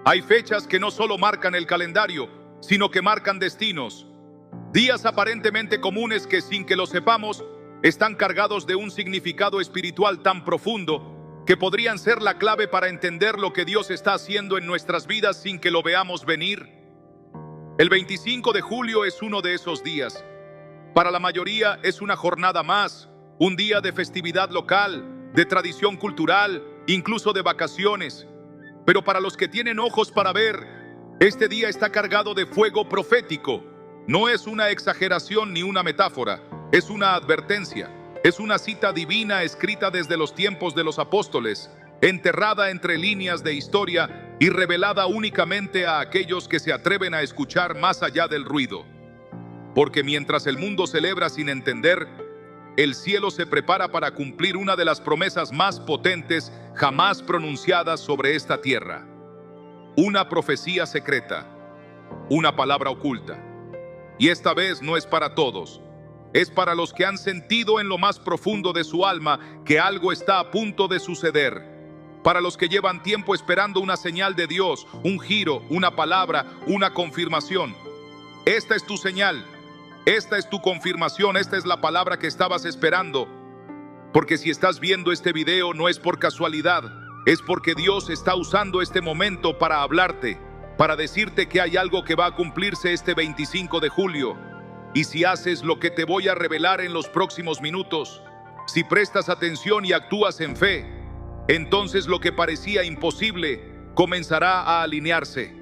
Hay fechas que no solo marcan el calendario, sino que marcan destinos. Días aparentemente comunes que, sin que lo sepamos, están cargados de un significado espiritual tan profundo que podrían ser la clave para entender lo que Dios está haciendo en nuestras vidas sin que lo veamos venir. El 25 de julio es uno de esos días. Para la mayoría es una jornada más, un día de festividad local, de tradición cultural, incluso de vacaciones. Pero para los que tienen ojos para ver, este día está cargado de fuego profético. No es una exageración ni una metáfora, es una advertencia. Es una cita divina escrita desde los tiempos de los apóstoles, enterrada entre líneas de historia y revelada únicamente a aquellos que se atreven a escuchar más allá del ruido. Porque mientras el mundo celebra sin entender, el cielo se prepara para cumplir una de las promesas más potentes jamás pronunciadas sobre esta tierra. Una profecía secreta, una palabra oculta. Y esta vez no es para todos. Es para los que han sentido en lo más profundo de su alma que algo está a punto de suceder. Para los que llevan tiempo esperando una señal de Dios, un giro, una palabra, una confirmación. Esta es tu señal. Esta es tu confirmación, esta es la palabra que estabas esperando. Porque si estás viendo este video no es por casualidad, es porque Dios está usando este momento para hablarte, para decirte que hay algo que va a cumplirse este 25 de julio. Y si haces lo que te voy a revelar en los próximos minutos, si prestas atención y actúas en fe, entonces lo que parecía imposible comenzará a alinearse.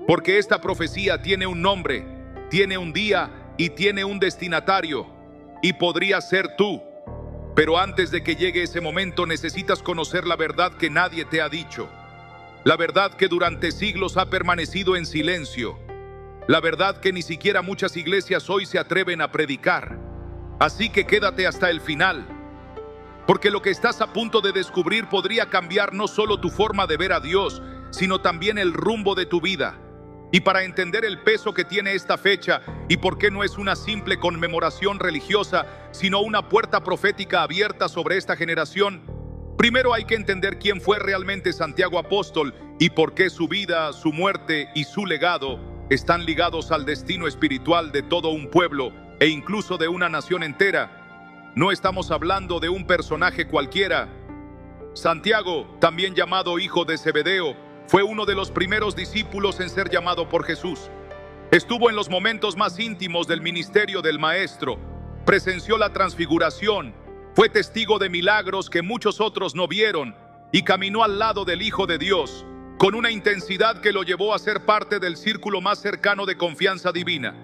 Porque esta profecía tiene un nombre, tiene un día y tiene un destinatario, y podría ser tú. Pero antes de que llegue ese momento necesitas conocer la verdad que nadie te ha dicho. La verdad que durante siglos ha permanecido en silencio. La verdad que ni siquiera muchas iglesias hoy se atreven a predicar. Así que quédate hasta el final. Porque lo que estás a punto de descubrir podría cambiar no solo tu forma de ver a Dios, sino también el rumbo de tu vida. Y para entender el peso que tiene esta fecha y por qué no es una simple conmemoración religiosa, sino una puerta profética abierta sobre esta generación, primero hay que entender quién fue realmente Santiago Apóstol y por qué su vida, su muerte y su legado están ligados al destino espiritual de todo un pueblo e incluso de una nación entera. No estamos hablando de un personaje cualquiera. Santiago, también llamado hijo de Zebedeo, fue uno de los primeros discípulos en ser llamado por Jesús. Estuvo en los momentos más íntimos del ministerio del Maestro, presenció la transfiguración, fue testigo de milagros que muchos otros no vieron y caminó al lado del Hijo de Dios con una intensidad que lo llevó a ser parte del círculo más cercano de confianza divina.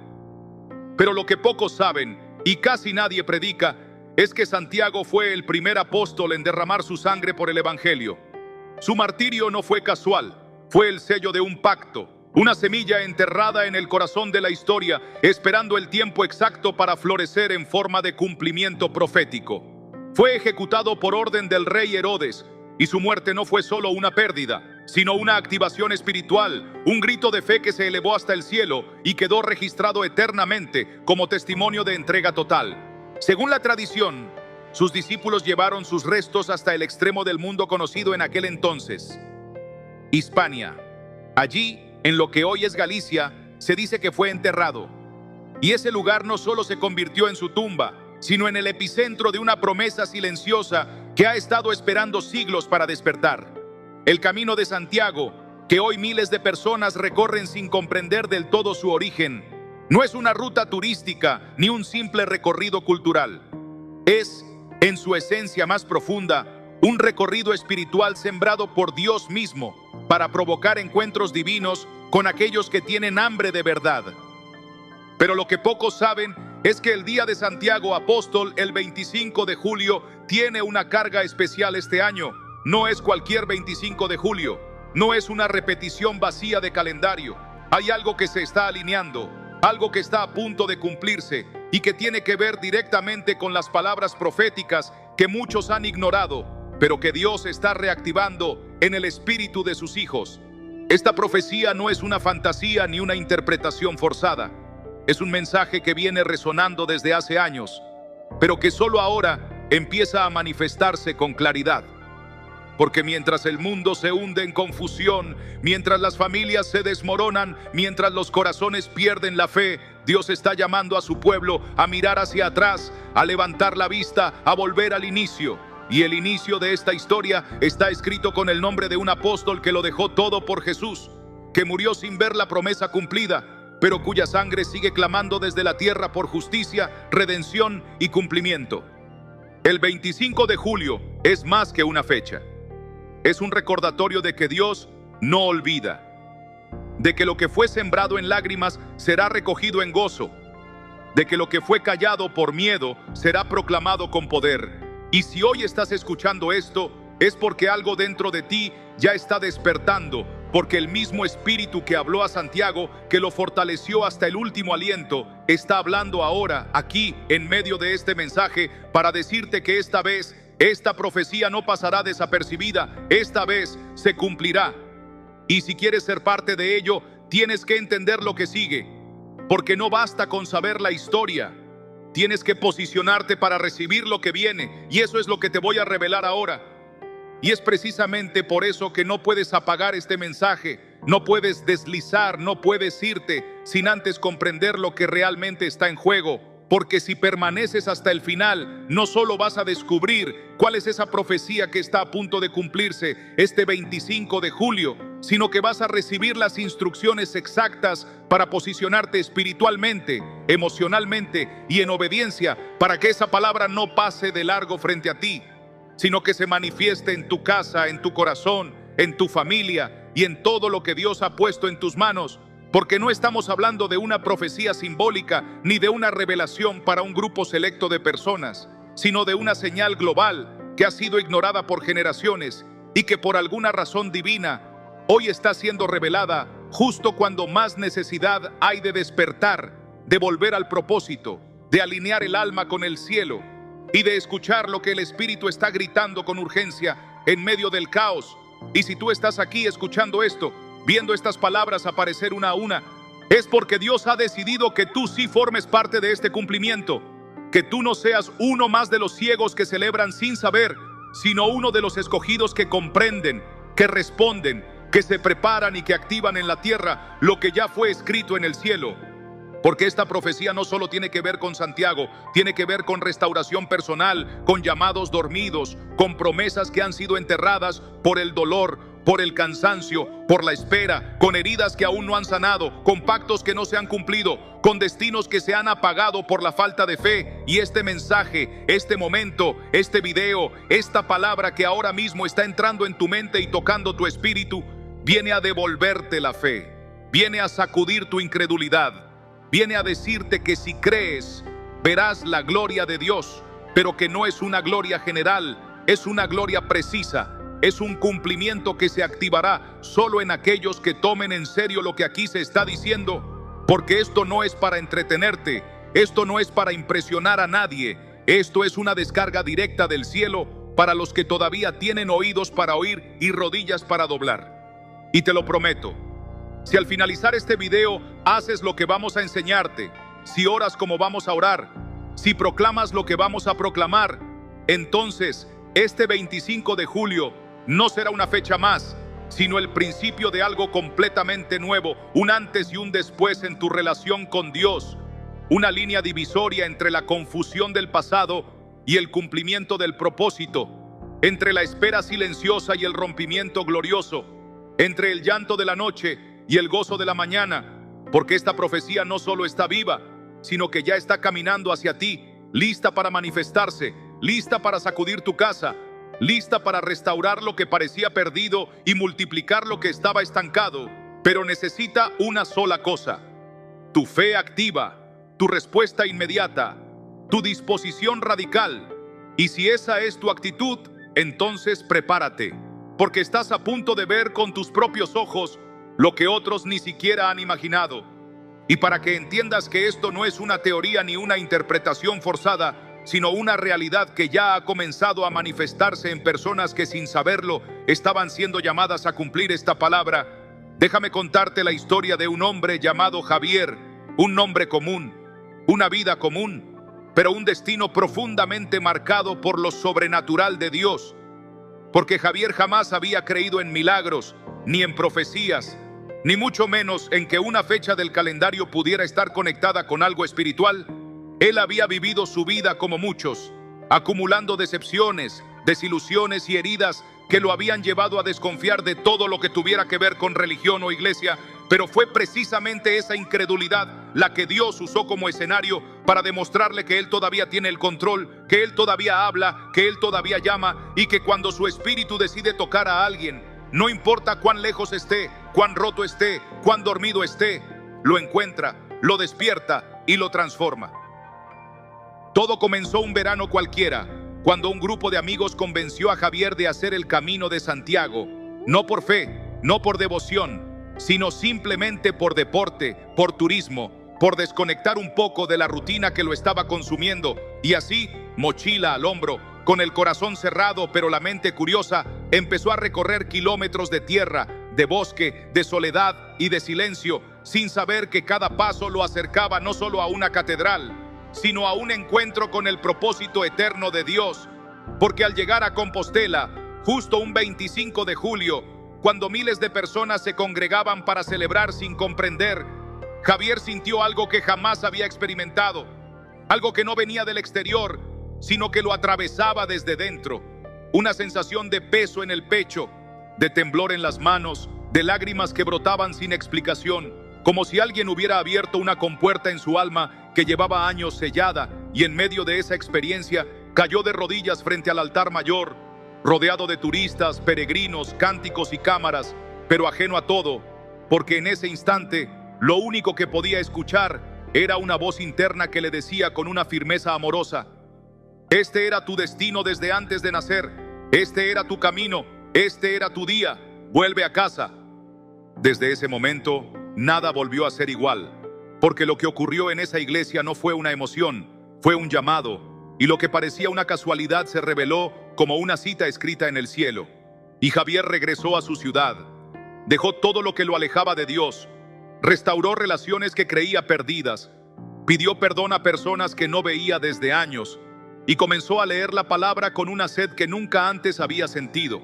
Pero lo que pocos saben y casi nadie predica es que Santiago fue el primer apóstol en derramar su sangre por el Evangelio. Su martirio no fue casual, fue el sello de un pacto, una semilla enterrada en el corazón de la historia, esperando el tiempo exacto para florecer en forma de cumplimiento profético. Fue ejecutado por orden del rey Herodes, y su muerte no fue solo una pérdida, sino una activación espiritual, un grito de fe que se elevó hasta el cielo y quedó registrado eternamente como testimonio de entrega total. Según la tradición, sus discípulos llevaron sus restos hasta el extremo del mundo conocido en aquel entonces, Hispania. Allí, en lo que hoy es Galicia, se dice que fue enterrado. Y ese lugar no solo se convirtió en su tumba, sino en el epicentro de una promesa silenciosa que ha estado esperando siglos para despertar. El camino de Santiago, que hoy miles de personas recorren sin comprender del todo su origen, no es una ruta turística ni un simple recorrido cultural. Es, en su esencia más profunda, un recorrido espiritual sembrado por Dios mismo para provocar encuentros divinos con aquellos que tienen hambre de verdad. Pero lo que pocos saben es que el día de Santiago Apóstol, el 25 de julio, tiene una carga especial este año. No es cualquier 25 de julio, no es una repetición vacía de calendario. Hay algo que se está alineando, algo que está a punto de cumplirse y que tiene que ver directamente con las palabras proféticas que muchos han ignorado, pero que Dios está reactivando en el espíritu de sus hijos. Esta profecía no es una fantasía ni una interpretación forzada. Es un mensaje que viene resonando desde hace años, pero que solo ahora empieza a manifestarse con claridad. Porque mientras el mundo se hunde en confusión, mientras las familias se desmoronan, mientras los corazones pierden la fe, Dios está llamando a su pueblo a mirar hacia atrás, a levantar la vista, a volver al inicio. Y el inicio de esta historia está escrito con el nombre de un apóstol que lo dejó todo por Jesús, que murió sin ver la promesa cumplida, pero cuya sangre sigue clamando desde la tierra por justicia, redención y cumplimiento. El 25 de julio es más que una fecha. Es un recordatorio de que Dios no olvida, de que lo que fue sembrado en lágrimas será recogido en gozo, de que lo que fue callado por miedo será proclamado con poder. Y si hoy estás escuchando esto, es porque algo dentro de ti ya está despertando, porque el mismo Espíritu que habló a Santiago, que lo fortaleció hasta el último aliento, está hablando ahora, aquí, en medio de este mensaje, para decirte que esta vez, esta profecía no pasará desapercibida, esta vez se cumplirá. Y si quieres ser parte de ello, tienes que entender lo que sigue, porque no basta con saber la historia. Tienes que posicionarte para recibir lo que viene, y eso es lo que te voy a revelar ahora. Y es precisamente por eso que no puedes apagar este mensaje, no puedes deslizar, no puedes irte sin antes comprender lo que realmente está en juego. Porque si permaneces hasta el final, no solo vas a descubrir cuál es esa profecía que está a punto de cumplirse este 25 de julio, sino que vas a recibir las instrucciones exactas para posicionarte espiritualmente, emocionalmente y en obediencia, para que esa palabra no pase de largo frente a ti, sino que se manifieste en tu casa, en tu corazón, en tu familia y en todo lo que Dios ha puesto en tus manos. Porque no estamos hablando de una profecía simbólica ni de una revelación para un grupo selecto de personas, sino de una señal global que ha sido ignorada por generaciones y que por alguna razón divina hoy está siendo revelada justo cuando más necesidad hay de despertar, de volver al propósito, de alinear el alma con el cielo y de escuchar lo que el Espíritu está gritando con urgencia en medio del caos. Y si tú estás aquí escuchando esto, viendo estas palabras aparecer una a una, es porque Dios ha decidido que tú sí formes parte de este cumplimiento, que tú no seas uno más de los ciegos que celebran sin saber, sino uno de los escogidos que comprenden, que responden, que se preparan y que activan en la tierra lo que ya fue escrito en el cielo. Porque esta profecía no solo tiene que ver con Santiago, tiene que ver con restauración personal, con llamados dormidos, con promesas que han sido enterradas por el dolor, por el cansancio, por la espera, con heridas que aún no han sanado, con pactos que no se han cumplido, con destinos que se han apagado por la falta de fe. Y este mensaje, este momento, este video, esta palabra que ahora mismo está entrando en tu mente y tocando tu espíritu, viene a devolverte la fe, viene a sacudir tu incredulidad, viene a decirte que si crees, verás la gloria de Dios, pero que no es una gloria general, es una gloria precisa. Es un cumplimiento que se activará solo en aquellos que tomen en serio lo que aquí se está diciendo, porque esto no es para entretenerte, esto no es para impresionar a nadie, esto es una descarga directa del cielo para los que todavía tienen oídos para oír y rodillas para doblar. Y te lo prometo, si al finalizar este video haces lo que vamos a enseñarte, si oras como vamos a orar, si proclamas lo que vamos a proclamar, entonces este 25 de julio no será una fecha más, sino el principio de algo completamente nuevo, un antes y un después en tu relación con Dios, una línea divisoria entre la confusión del pasado y el cumplimiento del propósito, entre la espera silenciosa y el rompimiento glorioso, entre el llanto de la noche y el gozo de la mañana, porque esta profecía no solo está viva, sino que ya está caminando hacia ti, lista para manifestarse, lista para sacudir tu casa, lista para restaurar lo que parecía perdido y multiplicar lo que estaba estancado, pero necesita una sola cosa: tu fe activa, tu respuesta inmediata, tu disposición radical. Y si esa es tu actitud, entonces prepárate, porque estás a punto de ver con tus propios ojos lo que otros ni siquiera han imaginado. Y para que entiendas que esto no es una teoría ni una interpretación forzada, sino una realidad que ya ha comenzado a manifestarse en personas que sin saberlo estaban siendo llamadas a cumplir esta palabra, déjame contarte la historia de un hombre llamado Javier, un nombre común, una vida común, pero un destino profundamente marcado por lo sobrenatural de Dios. porque Javier jamás había creído en milagros, ni en profecías, ni mucho menos en que una fecha del calendario pudiera estar conectada con algo espiritual. Él había vivido su vida como muchos, acumulando decepciones, desilusiones y heridas que lo habían llevado a desconfiar de todo lo que tuviera que ver con religión o iglesia, pero fue precisamente esa incredulidad la que Dios usó como escenario para demostrarle que Él todavía tiene el control, que Él todavía habla, que Él todavía llama, y que cuando su espíritu decide tocar a alguien, no importa cuán lejos esté, cuán roto esté, cuán dormido esté, lo encuentra, lo despierta y lo transforma. Todo comenzó un verano cualquiera, cuando un grupo de amigos convenció a Javier de hacer el Camino de Santiago, no por fe, no por devoción, sino simplemente por deporte, por turismo, por desconectar un poco de la rutina que lo estaba consumiendo, y así, mochila al hombro, con el corazón cerrado pero la mente curiosa, empezó a recorrer kilómetros de tierra, de bosque, de soledad y de silencio, sin saber que cada paso lo acercaba no solo a una catedral, sino a un encuentro con el propósito eterno de Dios. Porque al llegar a Compostela, justo un 25 de julio, cuando miles de personas se congregaban para celebrar sin comprender, Javier sintió algo que jamás había experimentado, algo que no venía del exterior, sino que lo atravesaba desde dentro, una sensación de peso en el pecho, de temblor en las manos, de lágrimas que brotaban sin explicación, como si alguien hubiera abierto una compuerta en su alma que llevaba años sellada, y en medio de esa experiencia cayó de rodillas frente al altar mayor, rodeado de turistas, peregrinos, cánticos y cámaras, pero ajeno a todo, porque en ese instante lo único que podía escuchar era una voz interna que le decía con una firmeza amorosa: este era tu destino desde antes de nacer, este era tu camino, este era tu día, vuelve a casa. Desde ese momento, nada volvió a ser igual, porque lo que ocurrió en esa iglesia no fue una emoción, fue un llamado, y lo que parecía una casualidad se reveló como una cita escrita en el cielo. Y Javier regresó a su ciudad, dejó todo lo que lo alejaba de Dios, restauró relaciones que creía perdidas, pidió perdón a personas que no veía desde años, y comenzó a leer la palabra con una sed que nunca antes había sentido.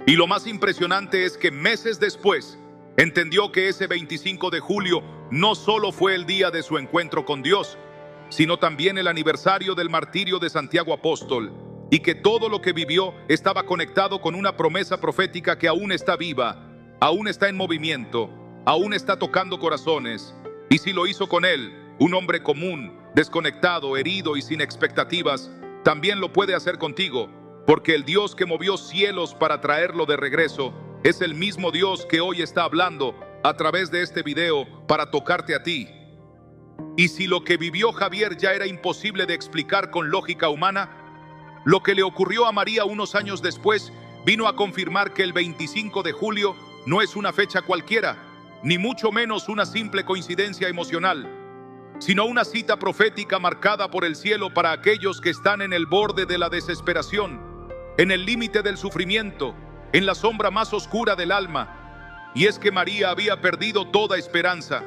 Y lo más impresionante es que meses después, entendió que ese 25 de julio no solo fue el día de su encuentro con Dios, sino también el aniversario del martirio de Santiago Apóstol, y que todo lo que vivió estaba conectado con una promesa profética que aún está viva, aún está en movimiento, aún está tocando corazones. Y si lo hizo con él, un hombre común, desconectado, herido y sin expectativas, también lo puede hacer contigo, porque el Dios que movió cielos para traerlo de regreso es el mismo Dios que hoy está hablando a través de este video para tocarte a ti. Y si lo que vivió Javier ya era imposible de explicar con lógica humana, lo que le ocurrió a María unos años después vino a confirmar que el 25 de julio no es una fecha cualquiera, ni mucho menos una simple coincidencia emocional, sino una cita profética marcada por el cielo para aquellos que están en el borde de la desesperación, en el límite del sufrimiento, en la sombra más oscura del alma. Y es que María había perdido toda esperanza.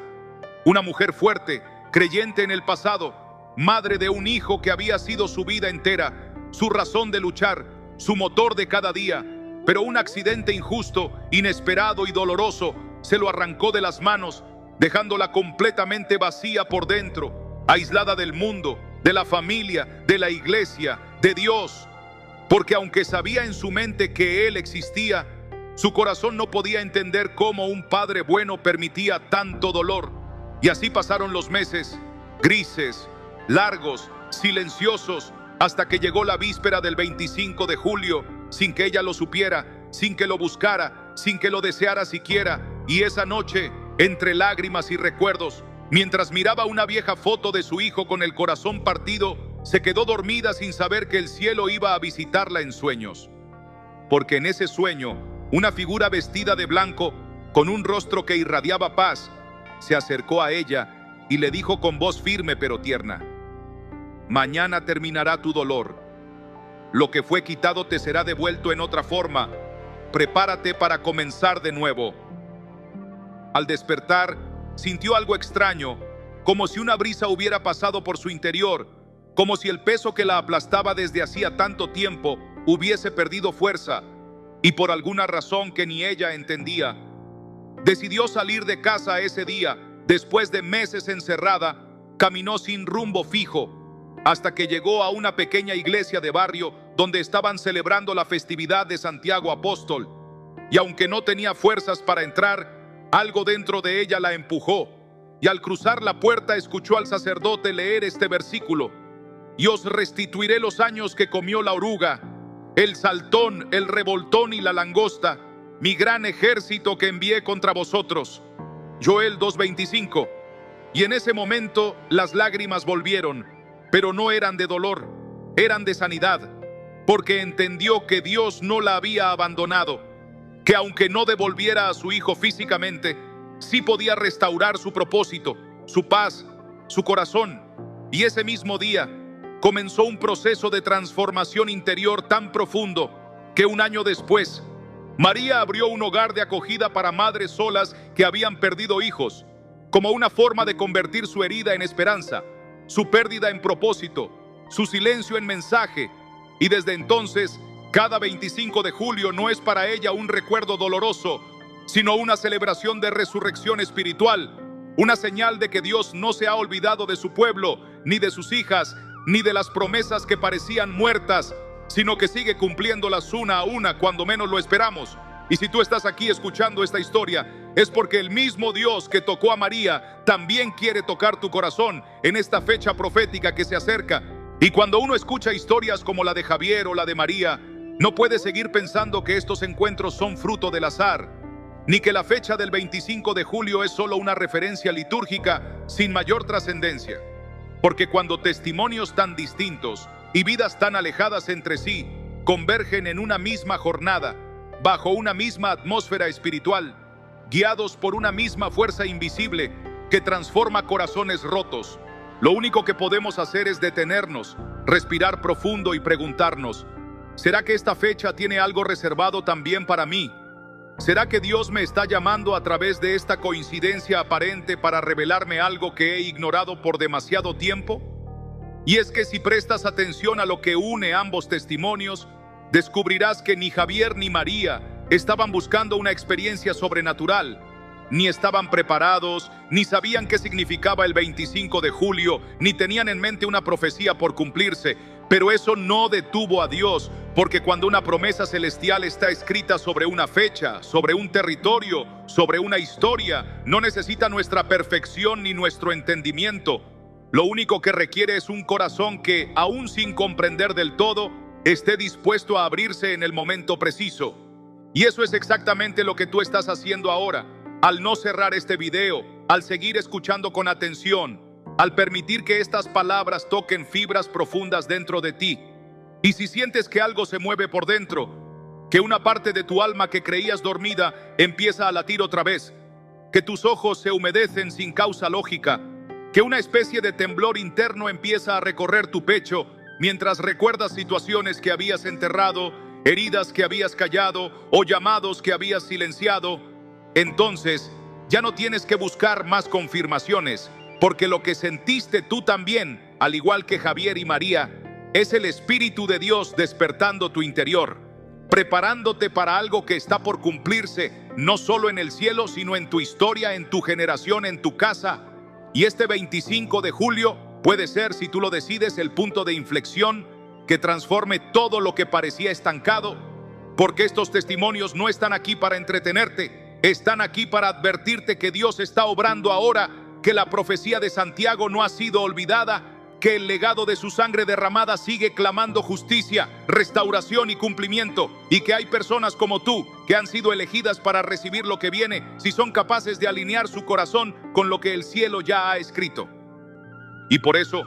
Una mujer fuerte, creyente en el pasado, madre de un hijo que había sido su vida entera, su razón de luchar, su motor de cada día, pero un accidente injusto, inesperado y doloroso se lo arrancó de las manos, dejándola completamente vacía por dentro, aislada del mundo, de la familia, de la iglesia, de Dios. Porque aunque sabía en su mente que Él existía, su corazón no podía entender cómo un padre bueno permitía tanto dolor. Y así pasaron los meses, grises, largos, silenciosos, hasta que llegó la víspera del 25 de julio, sin que ella lo supiera, sin que lo buscara, sin que lo deseara siquiera. Y esa noche, entre lágrimas y recuerdos, mientras miraba una vieja foto de su hijo con el corazón partido, se quedó dormida sin saber que el cielo iba a visitarla en sueños. Porque en ese sueño, una figura vestida de blanco, con un rostro que irradiaba paz, se acercó a ella y le dijo con voz firme pero tierna: mañana terminará tu dolor. Lo que fue quitado te será devuelto en otra forma. Prepárate para comenzar de nuevo. Al despertar, sintió algo extraño, como si una brisa hubiera pasado por su interior, como si el peso que la aplastaba desde hacía tanto tiempo hubiese perdido fuerza, y por alguna razón que ni ella entendía, decidió salir de casa ese día. Después de meses encerrada, caminó sin rumbo fijo hasta que llegó a una pequeña iglesia de barrio donde estaban celebrando la festividad de Santiago Apóstol. Y aunque no tenía fuerzas para entrar, algo dentro de ella la empujó. Y al cruzar la puerta escuchó al sacerdote leer este versículo: y os restituiré los años que comió la oruga, el saltón, el revoltón y la langosta, mi gran ejército que envié contra vosotros. Joel 2:25. Y en ese momento las lágrimas volvieron, pero no eran de dolor, eran de sanidad, porque entendió que Dios no la había abandonado, que aunque no devolviera a su hijo físicamente, sí podía restaurar su propósito, su paz, su corazón. Y ese mismo día comenzó un proceso de transformación interior tan profundo que un año después, María abrió un hogar de acogida para madres solas que habían perdido hijos, como una forma de convertir su herida en esperanza, su pérdida en propósito, su silencio en mensaje. Y desde entonces, cada 25 de julio no es para ella un recuerdo doloroso, sino una celebración de resurrección espiritual, una señal de que Dios no se ha olvidado de su pueblo, ni de sus hijas, ni de las promesas que parecían muertas, sino que sigue cumpliéndolas una a una cuando menos lo esperamos. Y si tú estás aquí escuchando esta historia, es porque el mismo Dios que tocó a María también quiere tocar tu corazón en esta fecha profética que se acerca. Y cuando uno escucha historias como la de Javier o la de María, no puede seguir pensando que estos encuentros son fruto del azar, ni que la fecha del 25 de julio es solo una referencia litúrgica sin mayor trascendencia. Porque cuando testimonios tan distintos y vidas tan alejadas entre sí convergen en una misma jornada, bajo una misma atmósfera espiritual, guiados por una misma fuerza invisible que transforma corazones rotos, lo único que podemos hacer es detenernos, respirar profundo y preguntarnos: ¿será que esta fecha tiene algo reservado también para mí? ¿Será que Dios me está llamando a través de esta coincidencia aparente para revelarme algo que he ignorado por demasiado tiempo? Y es que si prestas atención a lo que une ambos testimonios, descubrirás que ni Javier ni María estaban buscando una experiencia sobrenatural, ni estaban preparados, ni sabían qué significaba el 25 de julio, ni tenían en mente una profecía por cumplirse. Pero eso no detuvo a Dios, porque cuando una promesa celestial está escrita sobre una fecha, sobre un territorio, sobre una historia, no necesita nuestra perfección ni nuestro entendimiento. Lo único que requiere es un corazón que, aún sin comprender del todo, esté dispuesto a abrirse en el momento preciso. Y eso es exactamente lo que tú estás haciendo ahora, al no cerrar este video, al seguir escuchando con atención, al permitir que estas palabras toquen fibras profundas dentro de ti. Y si sientes que algo se mueve por dentro, que una parte de tu alma que creías dormida empieza a latir otra vez, que tus ojos se humedecen sin causa lógica, que una especie de temblor interno empieza a recorrer tu pecho mientras recuerdas situaciones que habías enterrado, heridas que habías callado o llamados que habías silenciado, entonces ya no tienes que buscar más confirmaciones, porque lo que sentiste tú también, al igual que Javier y María, es el Espíritu de Dios despertando tu interior, preparándote para algo que está por cumplirse, no solo en el cielo, sino en tu historia, en tu generación, en tu casa. Y este 25 de julio puede ser, si tú lo decides, el punto de inflexión que transforme todo lo que parecía estancado, porque estos testimonios no están aquí para entretenerte, están aquí para advertirte que Dios está obrando ahora, que la profecía de Santiago no ha sido olvidada, que el legado de su sangre derramada sigue clamando justicia, restauración y cumplimiento, y que hay personas como tú que han sido elegidas para recibir lo que viene si son capaces de alinear su corazón con lo que el cielo ya ha escrito. Y por eso,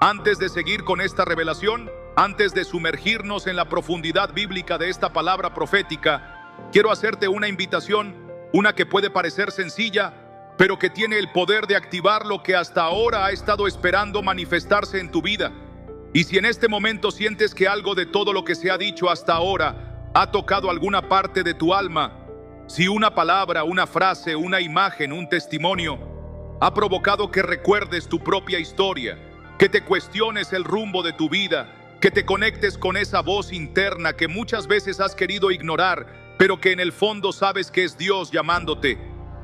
antes de seguir con esta revelación, antes de sumergirnos en la profundidad bíblica de esta palabra profética, quiero hacerte una invitación, una que puede parecer sencilla, pero que tiene el poder de activar lo que hasta ahora ha estado esperando manifestarse en tu vida. Y si en este momento sientes que algo de todo lo que se ha dicho hasta ahora ha tocado alguna parte de tu alma, si una palabra, una frase, una imagen, un testimonio ha provocado que recuerdes tu propia historia, que te cuestiones el rumbo de tu vida, que te conectes con esa voz interna que muchas veces has querido ignorar, pero que en el fondo sabes que es Dios llamándote.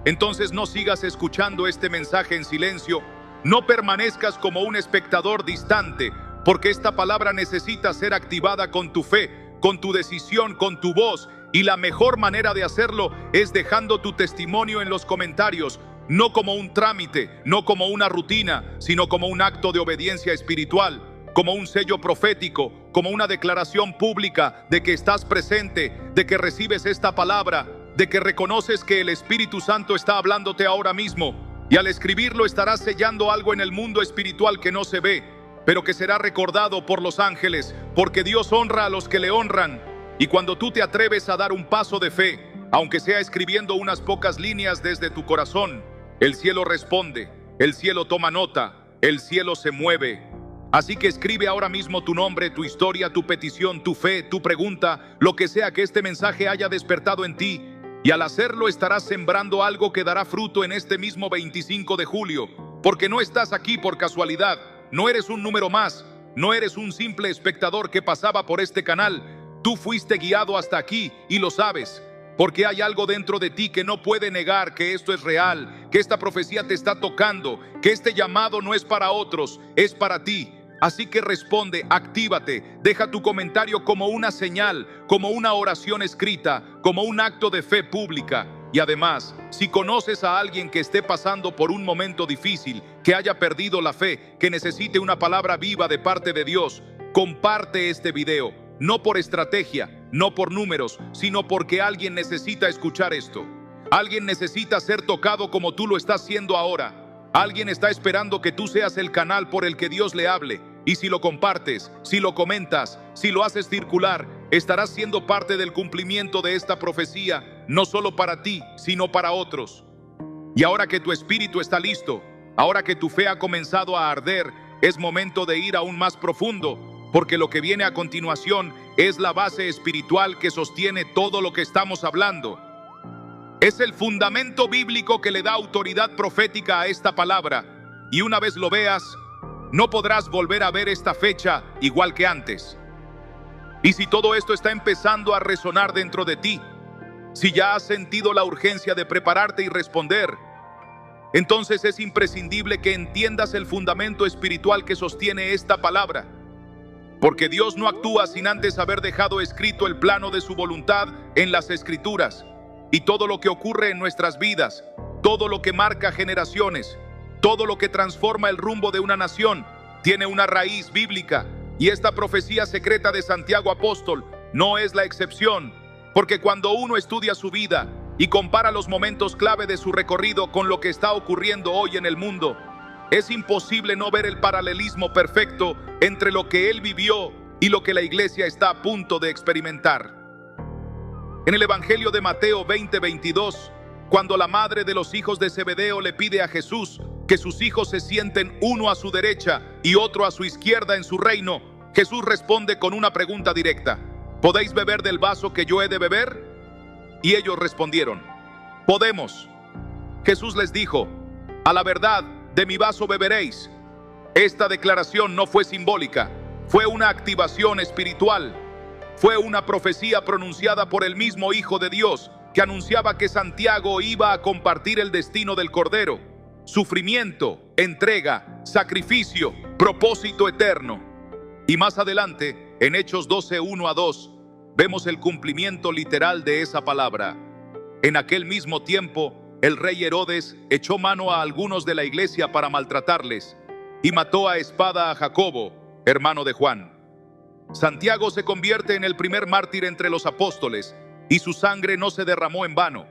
Entonces no sigas escuchando este mensaje en silencio. No permanezcas como un espectador distante, porque esta palabra necesita ser activada con tu fe, con tu decisión, con tu voz. Y la mejor manera de hacerlo es dejando tu testimonio en los comentarios, no como un trámite, no como una rutina, sino como un acto de obediencia espiritual, como un sello profético, como una declaración pública de que estás presente, de que recibes esta palabra, de que reconoces que el Espíritu Santo está hablándote ahora mismo. Y al escribirlo estarás sellando algo en el mundo espiritual que no se ve, pero que será recordado por los ángeles, porque Dios honra a los que le honran. Y cuando tú te atreves a dar un paso de fe, aunque sea escribiendo unas pocas líneas desde tu corazón, el cielo responde, el cielo toma nota, el cielo se mueve. Así que escribe ahora mismo tu nombre, tu historia, tu petición, tu fe, tu pregunta, lo que sea que este mensaje haya despertado en ti. Y al hacerlo estarás sembrando algo que dará fruto en este mismo 25 de julio, porque no estás aquí por casualidad, no eres un número más, no eres un simple espectador que pasaba por este canal. Tú fuiste guiado hasta aquí y lo sabes, porque hay algo dentro de ti que no puede negar que esto es real, que esta profecía te está tocando, que este llamado no es para otros, es para ti. Así que responde, actívate, deja tu comentario como una señal, como una oración escrita, como un acto de fe pública. Y además, si conoces a alguien que esté pasando por un momento difícil, que haya perdido la fe, que necesite una palabra viva de parte de Dios, comparte este video, no por estrategia, no por números, sino porque alguien necesita escuchar esto. Alguien necesita ser tocado como tú lo estás siendo ahora. Alguien está esperando que tú seas el canal por el que Dios le hable. Y si lo compartes, si lo comentas, si lo haces circular, estarás siendo parte del cumplimiento de esta profecía, no solo para ti, sino para otros. Y ahora que tu espíritu está listo, ahora que tu fe ha comenzado a arder, es momento de ir aún más profundo, porque lo que viene a continuación es la base espiritual que sostiene todo lo que estamos hablando. Es el fundamento bíblico que le da autoridad profética a esta palabra. Y una vez lo veas, no podrás volver a ver esta fecha igual que antes. Y si todo esto está empezando a resonar dentro de ti, si ya has sentido la urgencia de prepararte y responder, entonces es imprescindible que entiendas el fundamento espiritual que sostiene esta palabra. Porque Dios no actúa sin antes haber dejado escrito el plano de su voluntad en las Escrituras. Y todo lo que ocurre en nuestras vidas, todo lo que marca generaciones, todo lo que transforma el rumbo de una nación, tiene una raíz bíblica. Y esta profecía secreta de Santiago Apóstol no es la excepción, porque cuando uno estudia su vida y compara los momentos clave de su recorrido con lo que está ocurriendo hoy en el mundo, es imposible no ver el paralelismo perfecto entre lo que él vivió y lo que la iglesia está a punto de experimentar. En el Evangelio de Mateo 20:22, cuando la madre de los hijos de Zebedeo le pide a Jesús que sus hijos se sienten uno a su derecha y otro a su izquierda en su reino, Jesús responde con una pregunta directa: ¿podéis beber del vaso que yo he de beber? Y ellos respondieron: podemos. Jesús les dijo: a la verdad, de mi vaso beberéis. Esta declaración no fue simbólica, fue una activación espiritual. Fue una profecía pronunciada por el mismo Hijo de Dios, que anunciaba que Santiago iba a compartir el destino del Cordero: sufrimiento, entrega, sacrificio, propósito eterno. Y más adelante, en Hechos 12:1-2, vemos el cumplimiento literal de esa palabra. En aquel mismo tiempo, el rey Herodes echó mano a algunos de la iglesia para maltratarles y mató a espada a Jacobo, hermano de Juan. Santiago se convierte en el primer mártir entre los apóstoles y su sangre no se derramó en vano.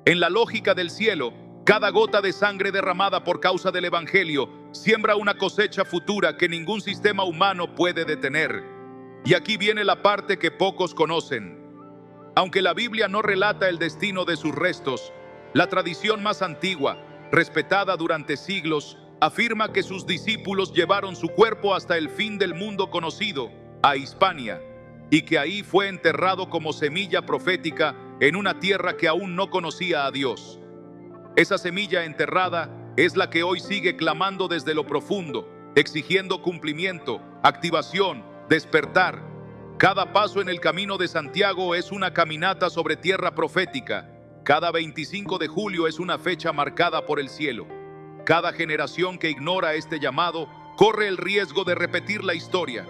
En la lógica del cielo, cada gota de sangre derramada por causa del Evangelio siembra una cosecha futura que ningún sistema humano puede detener. Y aquí viene la parte que pocos conocen. Aunque la Biblia no relata el destino de sus restos, la tradición más antigua, respetada durante siglos, afirma que sus discípulos llevaron su cuerpo hasta el fin del mundo conocido, a Hispania, y que ahí fue enterrado como semilla profética en una tierra que aún no conocía a Dios. Esa semilla enterrada es la que hoy sigue clamando desde lo profundo, exigiendo cumplimiento, activación, despertar. Cada paso en el camino de Santiago es una caminata sobre tierra profética. Cada 25 de julio es una fecha marcada por el cielo. Cada generación que ignora este llamado corre el riesgo de repetir la historia,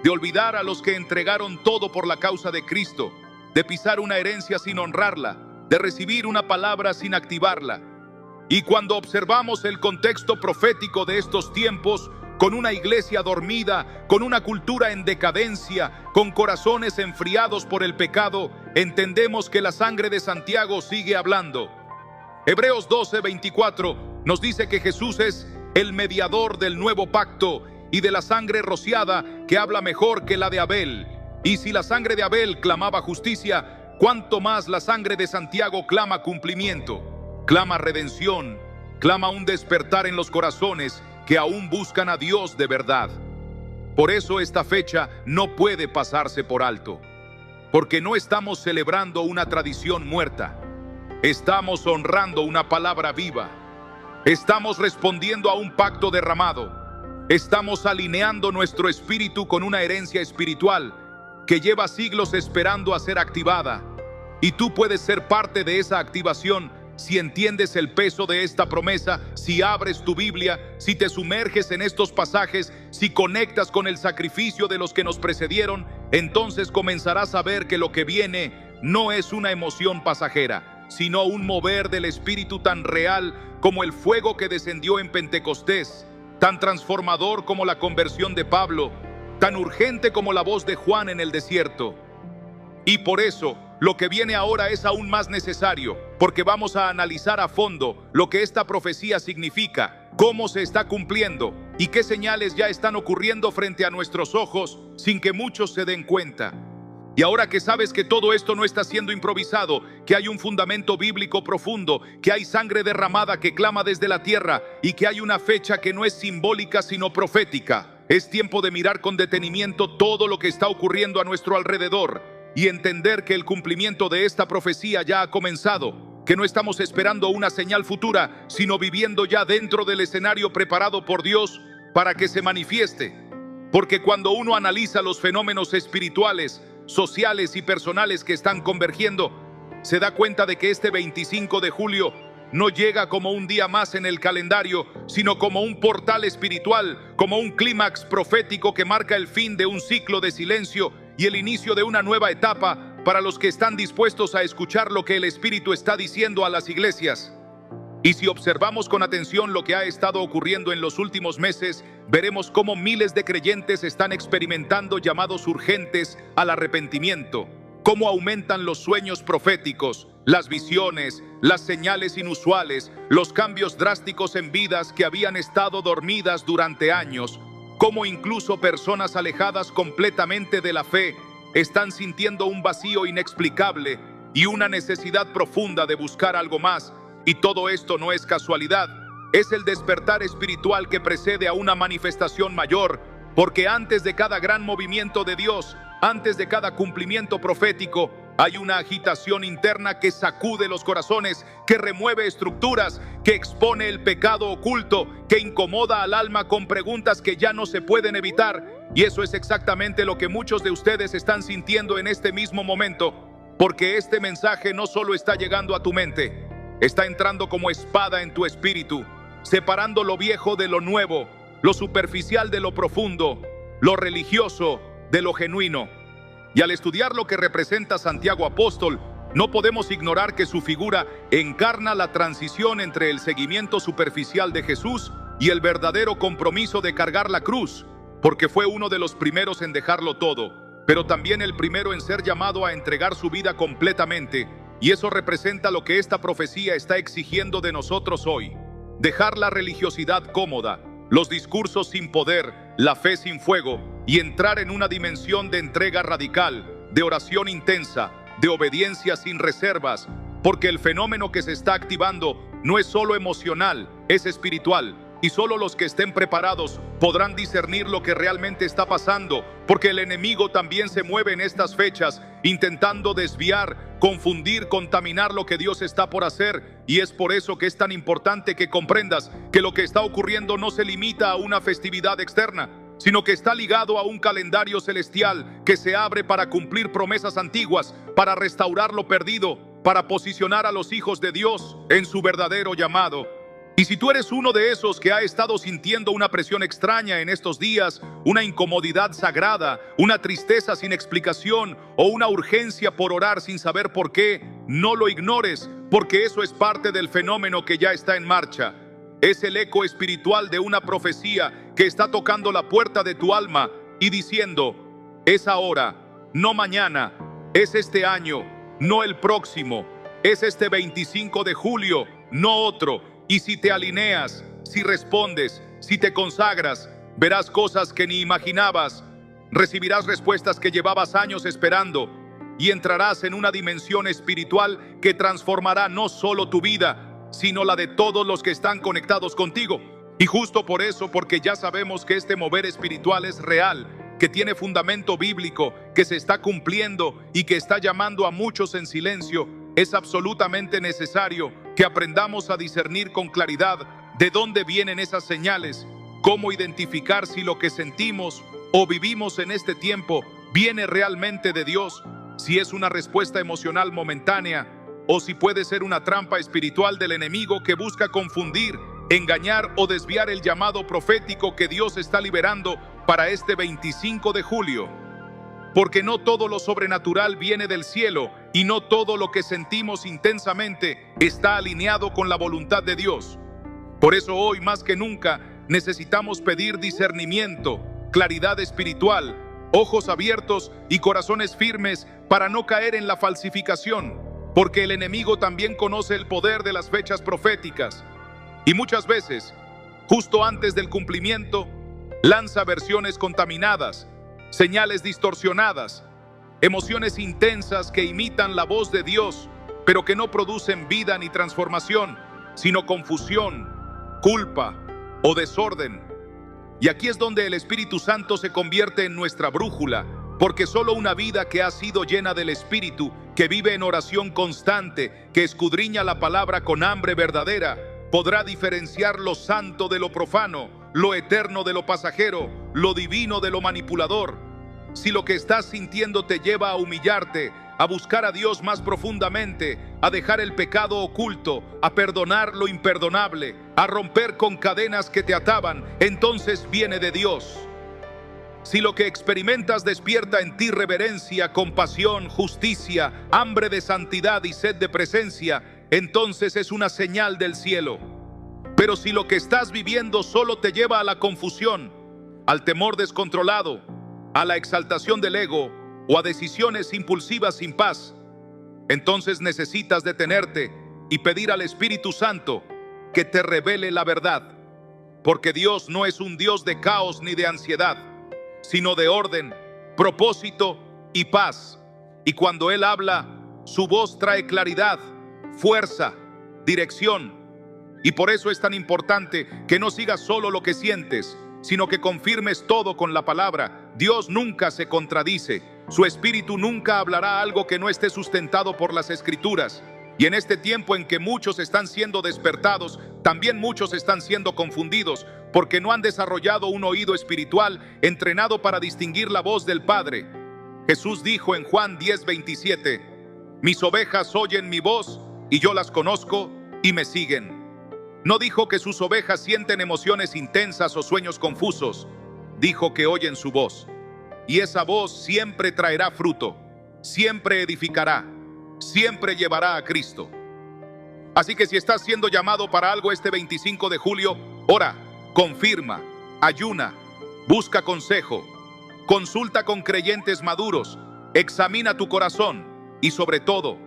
de olvidar a los que entregaron todo por la causa de Cristo, de pisar una herencia sin honrarla, de recibir una palabra sin activarla. Y cuando observamos el contexto profético de estos tiempos, con una iglesia dormida, con una cultura en decadencia, con corazones enfriados por el pecado, entendemos que la sangre de Santiago sigue hablando. Hebreos 12:24 nos dice que Jesús es el mediador del nuevo pacto y de la sangre rociada que habla mejor que la de Abel. Y si la sangre de Abel clamaba justicia, ¿cuánto más la sangre de Santiago clama cumplimiento? Clama redención, clama un despertar en los corazones que aún buscan a Dios de verdad. Por eso esta fecha no puede pasarse por alto, porque no estamos celebrando una tradición muerta, estamos honrando una palabra viva, estamos respondiendo a un pacto derramado, estamos alineando nuestro espíritu con una herencia espiritual que lleva siglos esperando a ser activada, y tú puedes ser parte de esa activación si entiendes el peso de esta promesa, si abres tu Biblia, si te sumerges en estos pasajes, si conectas con el sacrificio de los que nos precedieron. Entonces comenzarás a ver que lo que viene no es una emoción pasajera, sino un mover del Espíritu tan real como el fuego que descendió en Pentecostés, tan transformador como la conversión de Pablo, tan urgente como la voz de Juan en el desierto. Y por eso, lo que viene ahora es aún más necesario, porque vamos a analizar a fondo lo que esta profecía significa, cómo se está cumpliendo y qué señales ya están ocurriendo frente a nuestros ojos sin que muchos se den cuenta. Y ahora que sabes que todo esto no está siendo improvisado, que hay un fundamento bíblico profundo, que hay sangre derramada que clama desde la tierra y que hay una fecha que no es simbólica sino profética, es tiempo de mirar con detenimiento todo lo que está ocurriendo a nuestro alrededor y entender que el cumplimiento de esta profecía ya ha comenzado, que no estamos esperando una señal futura, sino viviendo ya dentro del escenario preparado por Dios para que se manifieste. Porque cuando uno analiza los fenómenos espirituales, sociales y personales que están convergiendo, se da cuenta de que este 25 de julio no llega como un día más en el calendario, sino como un portal espiritual, como un clímax profético que marca el fin de un ciclo de silencio y el inicio de una nueva etapa para los que están dispuestos a escuchar lo que el Espíritu está diciendo a las iglesias. Y si observamos con atención lo que ha estado ocurriendo en los últimos meses, veremos cómo miles de creyentes están experimentando llamados urgentes al arrepentimiento, cómo aumentan los sueños proféticos, las visiones, las señales inusuales, los cambios drásticos en vidas que habían estado dormidas durante años, cómo incluso personas alejadas completamente de la fe están sintiendo un vacío inexplicable y una necesidad profunda de buscar algo más. Y todo esto no es casualidad, es el despertar espiritual que precede a una manifestación mayor, porque antes de cada gran movimiento de Dios, antes de cada cumplimiento profético, hay una agitación interna que sacude los corazones, que remueve estructuras, que expone el pecado oculto, que incomoda al alma con preguntas que ya no se pueden evitar. Y eso es exactamente lo que muchos de ustedes están sintiendo en este mismo momento, porque este mensaje no solo está llegando a tu mente, está entrando como espada en tu espíritu, separando lo viejo de lo nuevo, lo superficial de lo profundo, lo religioso de lo genuino. Y al estudiar lo que representa Santiago Apóstol, no podemos ignorar que su figura encarna la transición entre el seguimiento superficial de Jesús y el verdadero compromiso de cargar la cruz, porque fue uno de los primeros en dejarlo todo, pero también el primero en ser llamado a entregar su vida completamente. Y eso representa lo que esta profecía está exigiendo de nosotros hoy: dejar la religiosidad cómoda, los discursos sin poder, la fe sin fuego, y entrar en una dimensión de entrega radical, de oración intensa, de obediencia sin reservas, porque el fenómeno que se está activando no es solo emocional, es espiritual, y solo los que estén preparados podrán discernir lo que realmente está pasando, porque el enemigo también se mueve en estas fechas, intentando desviar, confundir, contaminar lo que Dios está por hacer. Y es por eso que es tan importante que comprendas que lo que está ocurriendo no se limita a una festividad externa, sino que está ligado a un calendario celestial que se abre para cumplir promesas antiguas, para restaurar lo perdido, para posicionar a los hijos de Dios en su verdadero llamado. Y si tú eres uno de esos que ha estado sintiendo una presión extraña en estos días, una incomodidad sagrada, una tristeza sin explicación o una urgencia por orar sin saber por qué, no lo ignores, porque eso es parte del fenómeno que ya está en marcha. Es el eco espiritual de una profecía que está tocando la puerta de tu alma y diciendo: es ahora, no mañana, es este año, no el próximo, es este 25 de julio, no otro. Y si te alineas, si respondes, si te consagras, verás cosas que ni imaginabas, recibirás respuestas que llevabas años esperando y entrarás en una dimensión espiritual que transformará no solo tu vida, sino la de todos los que están conectados contigo. Y justo por eso, porque ya sabemos que este mover espiritual es real, que tiene fundamento bíblico, que se está cumpliendo y que está llamando a muchos en silencio, es absolutamente necesario que aprendamos a discernir con claridad de dónde vienen esas señales, cómo identificar si lo que sentimos o vivimos en este tiempo viene realmente de Dios, si es una respuesta emocional momentánea o si puede ser una trampa espiritual del enemigo que busca confundir, engañar o desviar el llamado profético que Dios está liberando para este 25 de julio. Porque no todo lo sobrenatural viene del cielo y no todo lo que sentimos intensamente está alineado con la voluntad de Dios. Por eso hoy más que nunca necesitamos pedir discernimiento, claridad espiritual, ojos abiertos y corazones firmes para no caer en la falsificación, porque el enemigo también conoce el poder de las fechas proféticas y muchas veces, justo antes del cumplimiento, lanza versiones contaminadas, señales distorsionadas, emociones intensas que imitan la voz de Dios, pero que no producen vida ni transformación, sino confusión, culpa o desorden. Y aquí es donde el Espíritu Santo se convierte en nuestra brújula, porque solo una vida que ha sido llena del Espíritu, que vive en oración constante, que escudriña la palabra con hambre verdadera, podrá diferenciar lo santo de lo profano, lo eterno de lo pasajero, lo divino de lo manipulador. Si lo que estás sintiendo te lleva a humillarte, a buscar a Dios más profundamente, a dejar el pecado oculto, a perdonar lo imperdonable, a romper con cadenas que te ataban, entonces viene de Dios. Si lo que experimentas despierta en ti reverencia, compasión, justicia, hambre de santidad y sed de presencia, entonces es una señal del cielo. Pero si lo que estás viviendo solo te lleva a la confusión, al temor descontrolado, a la exaltación del ego o a decisiones impulsivas sin paz, entonces necesitas detenerte y pedir al Espíritu Santo que te revele la verdad, porque Dios no es un Dios de caos ni de ansiedad, sino de orden, propósito y paz. Y cuando Él habla, su voz trae claridad, fuerza, dirección. Y por eso es tan importante que no sigas solo lo que sientes, sino que confirmes todo con la palabra. Dios nunca se contradice. Su Espíritu nunca hablará algo que no esté sustentado por las Escrituras. Y en este tiempo en que muchos están siendo despertados, también muchos están siendo confundidos, porque no han desarrollado un oído espiritual entrenado para distinguir la voz del Padre. Jesús dijo en Juan 10:27, mis ovejas oyen mi voz y yo las conozco y me siguen. No dijo que sus ovejas sienten emociones intensas o sueños confusos. Dijo que oyen su voz. Y esa voz siempre traerá fruto, siempre edificará, siempre llevará a Cristo. Así que si estás siendo llamado para algo este 25 de julio, ora, confirma, ayuna, busca consejo, consulta con creyentes maduros, examina tu corazón y sobre todo,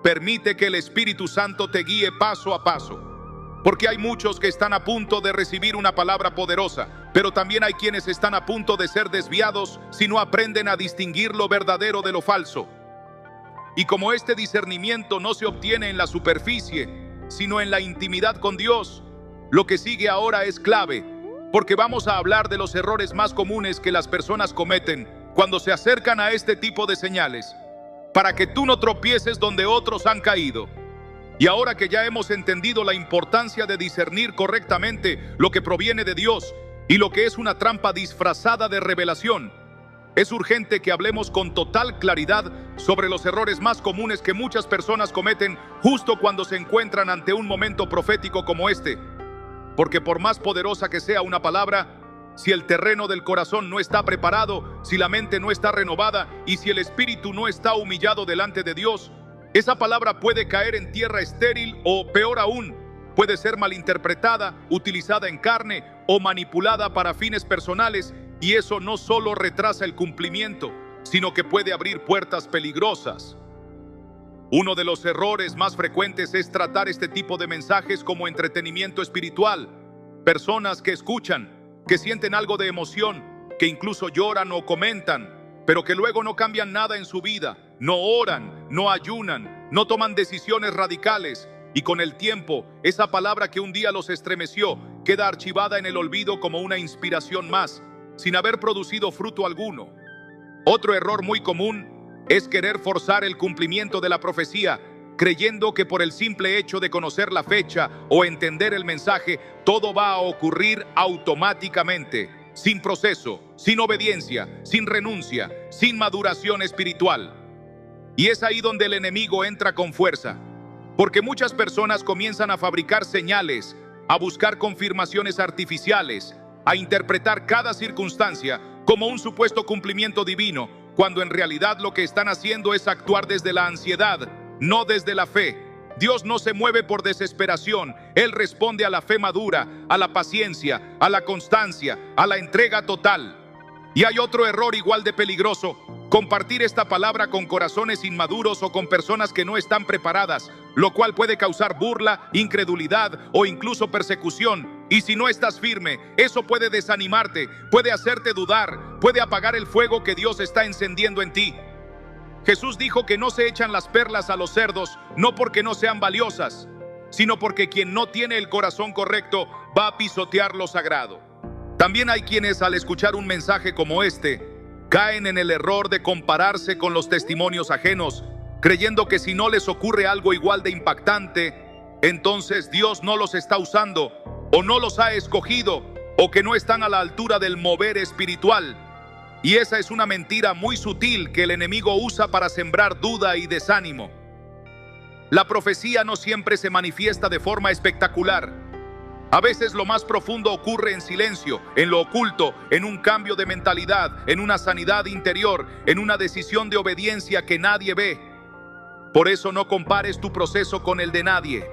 permite que el Espíritu Santo te guíe paso a paso. Porque hay muchos que están a punto de recibir una palabra poderosa, pero también hay quienes están a punto de ser desviados si no aprenden a distinguir lo verdadero de lo falso. Y como este discernimiento no se obtiene en la superficie, sino en la intimidad con Dios, lo que sigue ahora es clave, porque vamos a hablar de los errores más comunes que las personas cometen cuando se acercan a este tipo de señales, para que tú no tropieces donde otros han caído. Y ahora que ya hemos entendido la importancia de discernir correctamente lo que proviene de Dios y lo que es una trampa disfrazada de revelación. Es urgente que hablemos con total claridad sobre los errores más comunes que muchas personas cometen justo cuando se encuentran ante un momento profético como este. Porque por más poderosa que sea una palabra, si el terreno del corazón no está preparado, si la mente no está renovada y si el espíritu no está humillado delante de Dios, esa palabra puede caer en tierra estéril o, peor aún, puede ser malinterpretada, utilizada en carne o manipulada para fines personales, y eso no solo retrasa el cumplimiento, sino que puede abrir puertas peligrosas. Uno de los errores más frecuentes es tratar este tipo de mensajes como entretenimiento espiritual. Personas que escuchan, que sienten algo de emoción, que incluso lloran o comentan, pero que luego no cambian nada en su vida, no oran, no ayunan, no toman decisiones radicales, y con el tiempo, esa palabra que un día los estremeció queda archivada en el olvido como una inspiración más, sin haber producido fruto alguno. Otro error muy común es querer forzar el cumplimiento de la profecía, creyendo que por el simple hecho de conocer la fecha o entender el mensaje, todo va a ocurrir automáticamente, sin proceso, sin obediencia, sin renuncia, sin maduración espiritual. Y es ahí donde el enemigo entra con fuerza, porque muchas personas comienzan a fabricar señales, a buscar confirmaciones artificiales, a interpretar cada circunstancia como un supuesto cumplimiento divino, cuando en realidad lo que están haciendo es actuar desde la ansiedad, no desde la fe. Dios no se mueve por desesperación, Él responde a la fe madura, a la paciencia, a la constancia, a la entrega total. Y hay otro error igual de peligroso: compartir esta palabra con corazones inmaduros o con personas que no están preparadas, lo cual puede causar burla, incredulidad o incluso persecución. Y si no estás firme, eso puede desanimarte, puede hacerte dudar, puede apagar el fuego que Dios está encendiendo en ti. Jesús dijo que no se echan las perlas a los cerdos, no porque no sean valiosas, sino porque quien no tiene el corazón correcto va a pisotear lo sagrado. También hay quienes, al escuchar un mensaje como este, caen en el error de compararse con los testimonios ajenos, creyendo que si no les ocurre algo igual de impactante, entonces Dios no los está usando, o no los ha escogido, o que no están a la altura del mover espiritual. Y esa es una mentira muy sutil que el enemigo usa para sembrar duda y desánimo. La profecía no siempre se manifiesta de forma espectacular. A veces lo más profundo ocurre en silencio, en lo oculto, en un cambio de mentalidad, en una sanidad interior, en una decisión de obediencia que nadie ve. Por eso no compares tu proceso con el de nadie.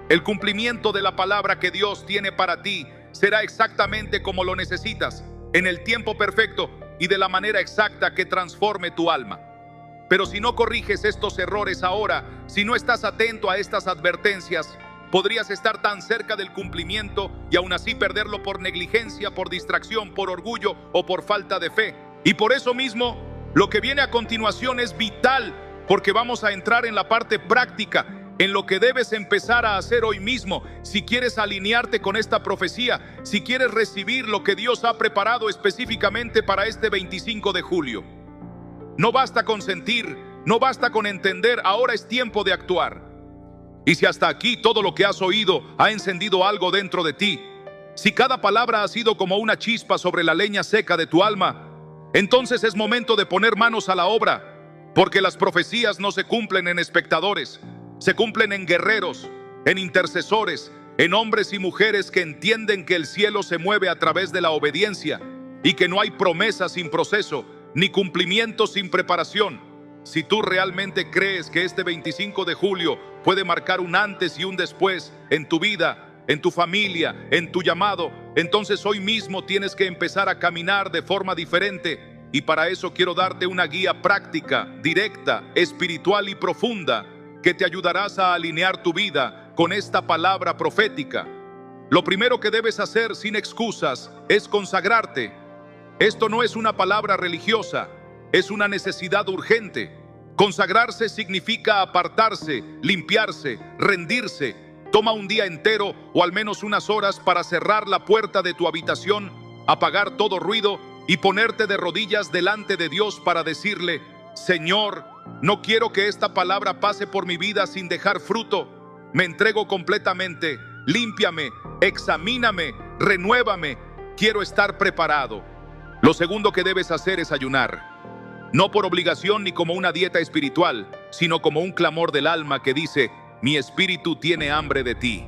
El cumplimiento de la palabra que Dios tiene para ti será exactamente como lo necesitas, en el tiempo perfecto y de la manera exacta que transforme tu alma. Pero si no corriges estos errores ahora, si no estás atento a estas advertencias, podrías estar tan cerca del cumplimiento y aún así perderlo por negligencia, por distracción, por orgullo o por falta de fe. Y por eso mismo, lo que viene a continuación es vital, porque vamos a entrar en la parte práctica, en lo que debes empezar a hacer hoy mismo si quieres alinearte con esta profecía, si quieres recibir lo que Dios ha preparado específicamente para este 25 de julio. No basta con sentir, no basta con entender, ahora es tiempo de actuar. Y si hasta aquí todo lo que has oído ha encendido algo dentro de ti, si cada palabra ha sido como una chispa sobre la leña seca de tu alma, entonces es momento de poner manos a la obra, porque las profecías no se cumplen en espectadores, se cumplen en guerreros, en intercesores, en hombres y mujeres que entienden que el cielo se mueve a través de la obediencia y que no hay promesa sin proceso, ni cumplimiento sin preparación. Si tú realmente crees que este 25 de julio puede marcar un antes y un después en tu vida, en tu familia, en tu llamado, entonces hoy mismo tienes que empezar a caminar de forma diferente. Y para eso quiero darte una guía práctica, directa, espiritual y profunda, que te ayudarás a alinear tu vida con esta palabra profética. Lo primero que debes hacer sin excusas es consagrarte. Esto no es una palabra religiosa, es una necesidad urgente. Consagrarse significa apartarse, limpiarse, rendirse. Toma un día entero o al menos unas horas para cerrar la puerta de tu habitación, apagar todo ruido y ponerte de rodillas delante de Dios para decirle: Señor, no quiero que esta palabra pase por mi vida sin dejar fruto. Me entrego completamente. Límpiame, examíname, renuévame. quiero estar preparado. Lo segundo que debes hacer es ayunar. No por obligación ni como una dieta espiritual, sino como un clamor del alma que dice: mi espíritu tiene hambre de ti.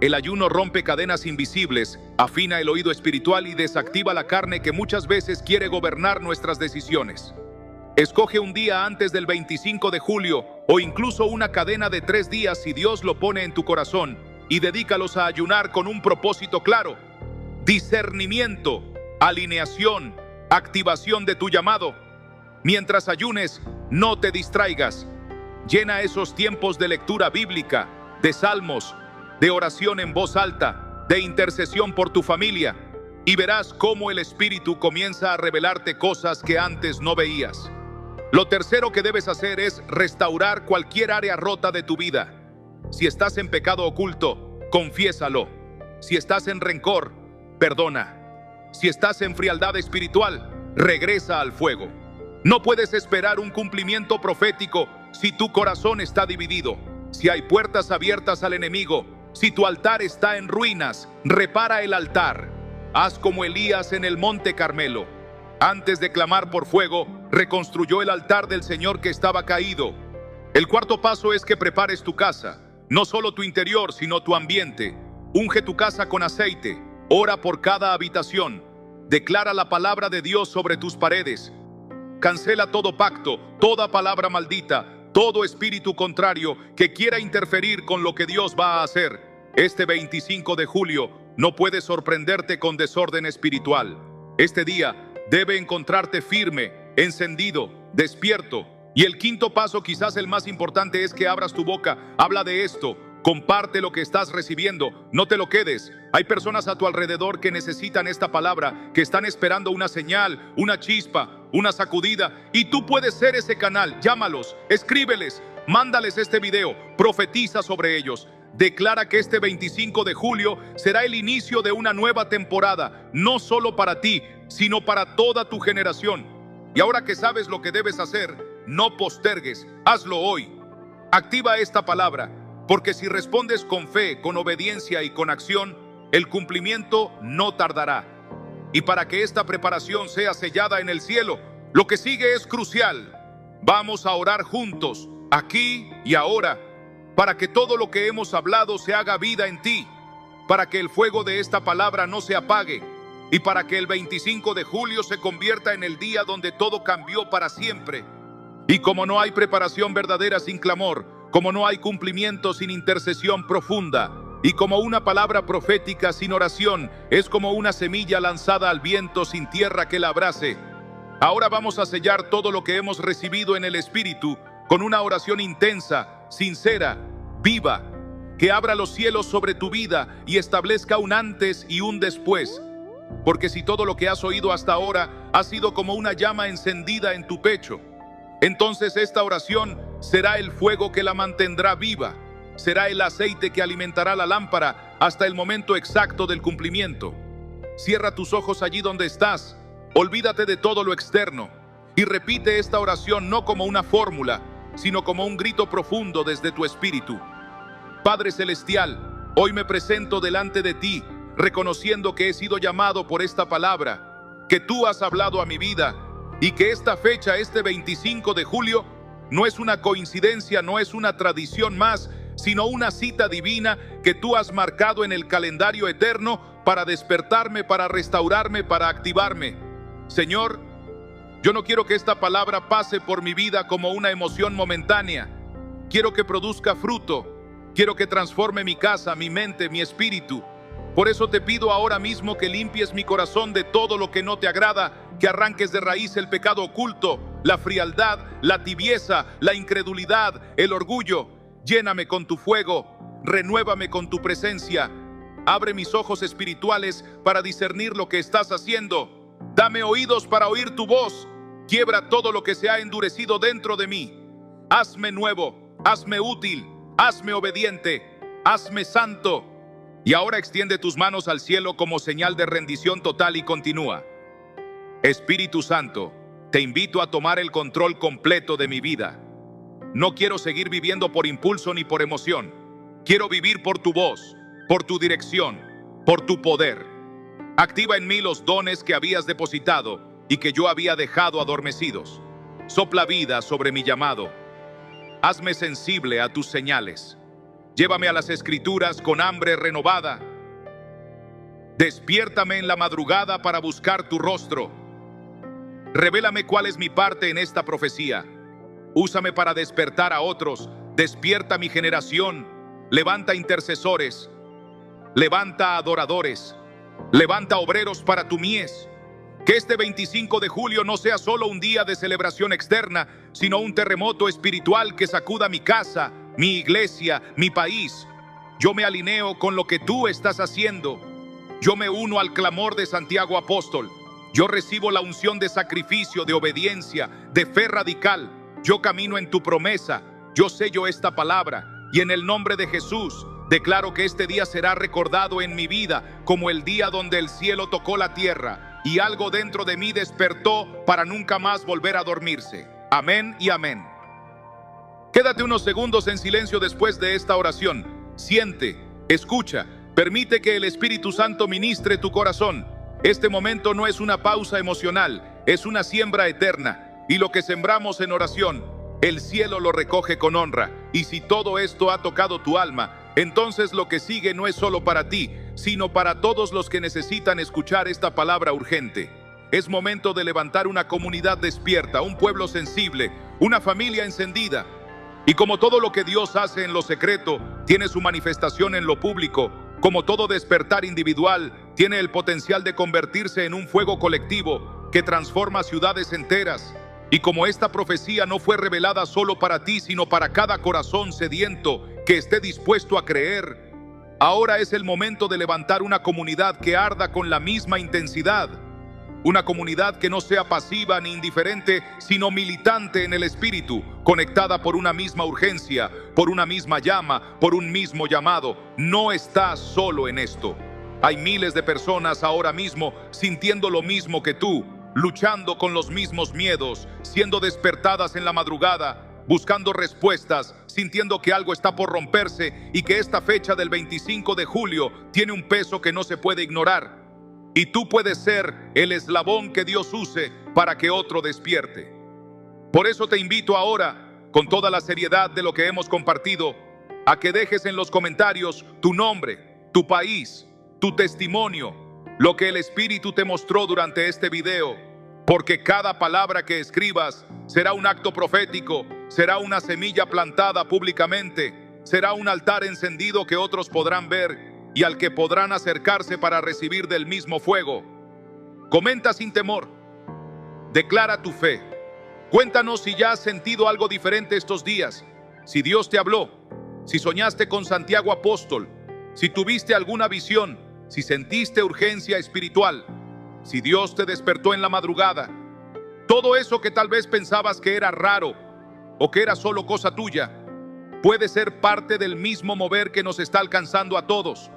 El ayuno rompe cadenas invisibles, afina el oído espiritual y desactiva la carne que muchas veces quiere gobernar nuestras decisiones. Escoge un día antes del 25 de julio o incluso una cadena de 3 días si Dios lo pone en tu corazón, y dedícalos a ayunar con un propósito claro: discernimiento, alineación, activación de tu llamado. Mientras ayunes, no te distraigas. Llena esos tiempos de lectura bíblica, de salmos, de oración en voz alta, de intercesión por tu familia, y verás cómo el Espíritu comienza a revelarte cosas que antes no veías. Lo tercero que debes hacer es restaurar cualquier área rota de tu vida. Si estás en pecado oculto, confiésalo. Si estás en rencor, perdona. Si estás en frialdad espiritual, regresa al fuego. No puedes esperar un cumplimiento profético si tu corazón está dividido, si hay puertas abiertas al enemigo, si tu altar está en ruinas. Repara el altar. Haz como Elías en el monte Carmelo. Antes de clamar por fuego, reconstruyó el altar del Señor que estaba caído. El cuarto paso es que prepares tu casa, no solo tu interior, sino tu ambiente. Unge tu casa con aceite, ora por cada habitación, declara la palabra de Dios sobre tus paredes. Cancela todo pacto, toda palabra maldita, todo espíritu contrario que quiera interferir con lo que Dios va a hacer. Este 25 de julio no puedes sorprenderte con desorden espiritual. Este día debe encontrarte firme, encendido, despierto. Y el quinto paso, quizás el más importante, es que abras tu boca. Habla de esto. Comparte lo que estás recibiendo. No te lo quedes. Hay personas a tu alrededor que necesitan esta palabra, que están esperando una señal, una chispa, una sacudida. Y tú puedes ser ese canal. Llámalos, escríbeles, mándales este video, profetiza sobre ellos. Declara que este 25 de julio será el inicio de una nueva temporada, no solo para ti, sino para toda tu generación. Y ahora que sabes lo que debes hacer, no postergues, hazlo hoy. Activa esta palabra, porque si respondes con fe, con obediencia y con acción, el cumplimiento no tardará. Y para que esta preparación sea sellada en el cielo, lo que sigue es crucial. Vamos a orar juntos, aquí y ahora, para que todo lo que hemos hablado se haga vida en ti, para que el fuego de esta palabra no se apague, y para que el 25 de julio se convierta en el día donde todo cambió para siempre. Y como no hay preparación verdadera sin clamor, como no hay cumplimiento sin intercesión profunda, y como una palabra profética sin oración es como una semilla lanzada al viento sin tierra que la abrace. Ahora vamos a sellar todo lo que hemos recibido en el Espíritu con una oración intensa, sincera, viva, que abra los cielos sobre tu vida y establezca un antes y un después. Porque si todo lo que has oído hasta ahora ha sido como una llama encendida en tu pecho, entonces esta oración será el fuego que la mantendrá viva, será el aceite que alimentará la lámpara hasta el momento exacto del cumplimiento. Cierra tus ojos allí donde estás, olvídate de todo lo externo y repite esta oración no como una fórmula, sino como un grito profundo desde tu espíritu. Padre Celestial, hoy me presento delante de ti, reconociendo que he sido llamado por esta palabra, que tú has hablado a mi vida, y que esta fecha, este 25 de julio, no es una coincidencia, no es una tradición más, sino una cita divina que tú has marcado en el calendario eterno para despertarme, para restaurarme, para activarme. Señor, yo no quiero que esta palabra pase por mi vida como una emoción momentánea. Quiero que produzca fruto. Quiero que transforme mi casa, mi mente, mi espíritu. Por eso te pido ahora mismo que limpies mi corazón de todo lo que no te agrada, que arranques de raíz el pecado oculto, la frialdad, la tibieza, la incredulidad, el orgullo. Lléname con tu fuego, renuévame con tu presencia. Abre mis ojos espirituales para discernir lo que estás haciendo. Dame oídos para oír tu voz. Quiebra todo lo que se ha endurecido dentro de mí. Hazme nuevo, hazme útil, hazme obediente, hazme santo. Y ahora extiende tus manos al cielo como señal de rendición total y continúa. Espíritu Santo, te invito a tomar el control completo de mi vida. No quiero seguir viviendo por impulso ni por emoción. Quiero vivir por tu voz, por tu dirección, por tu poder. Activa en mí los dones que habías depositado y que yo había dejado adormecidos. Sopla vida sobre mi llamado. Hazme sensible a tus señales. Llévame a las Escrituras con hambre renovada. Despiértame en la madrugada para buscar tu rostro. Revélame cuál es mi parte en esta profecía. Úsame para despertar a otros. Despierta mi generación. Levanta intercesores. Levanta adoradores. Levanta obreros para tu mies. Que este 25 de julio no sea solo un día de celebración externa, sino un terremoto espiritual que sacuda mi casa, mi iglesia, mi país. Yo me alineo con lo que tú estás haciendo. Yo me uno al clamor de Santiago Apóstol. Yo recibo la unción de sacrificio, de obediencia, de fe radical. Yo camino en tu promesa. Yo sello esta palabra. Y en el nombre de Jesús, declaro que este día será recordado en mi vida como el día donde el cielo tocó la tierra y algo dentro de mí despertó para nunca más volver a dormirse. Amén y amén. Quédate unos segundos en silencio después de esta oración. Siente, escucha, permite que el Espíritu Santo ministre tu corazón. Este momento no es una pausa emocional, es una siembra eterna. Y lo que sembramos en oración, el cielo lo recoge con honra. Y si todo esto ha tocado tu alma, entonces lo que sigue no es solo para ti, sino para todos los que necesitan escuchar esta palabra urgente. Es momento de levantar una comunidad despierta, un pueblo sensible, una familia encendida. Y como todo lo que Dios hace en lo secreto tiene su manifestación en lo público, como todo despertar individual tiene el potencial de convertirse en un fuego colectivo que transforma ciudades enteras. Y como esta profecía no fue revelada solo para ti, sino para cada corazón sediento que esté dispuesto a creer, ahora es el momento de levantar una comunidad que arda con la misma intensidad. Una comunidad que no sea pasiva ni indiferente, sino militante en el espíritu, conectada por una misma urgencia, por una misma llama, por un mismo llamado. No estás solo en esto. Hay miles de personas ahora mismo sintiendo lo mismo que tú, luchando con los mismos miedos, siendo despertadas en la madrugada, buscando respuestas, sintiendo que algo está por romperse y que esta fecha del 25 de julio tiene un peso que no se puede ignorar. Y tú puedes ser el eslabón que Dios use para que otro despierte. Por eso te invito ahora, con toda la seriedad de lo que hemos compartido, a que dejes en los comentarios tu nombre, tu país, tu testimonio, lo que el Espíritu te mostró durante este video, porque cada palabra que escribas será un acto profético, será una semilla plantada públicamente, será un altar encendido que otros podrán ver y al que podrán acercarse para recibir del mismo fuego. Comenta sin temor, declara tu fe. Cuéntanos si ya has sentido algo diferente estos días, si Dios te habló, si soñaste con Santiago Apóstol, si tuviste alguna visión, si sentiste urgencia espiritual, si Dios te despertó en la madrugada. Todo eso que tal vez pensabas que era raro o que era solo cosa tuya, puede ser parte del mismo mover que nos está alcanzando a todos.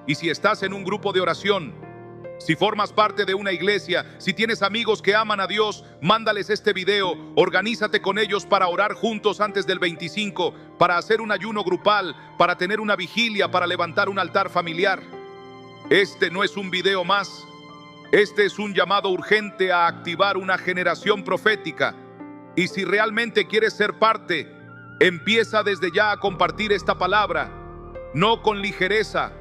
Y si estás en un grupo de oración, si formas parte de una iglesia, si tienes amigos que aman a Dios, mándales este video, organízate con ellos para orar juntos antes del 25, para hacer un ayuno grupal, para tener una vigilia, para levantar un altar familiar. Este no es un video más, este es un llamado urgente a activar una generación profética. Y si realmente quieres ser parte, empieza desde ya a compartir esta palabra, no con ligereza,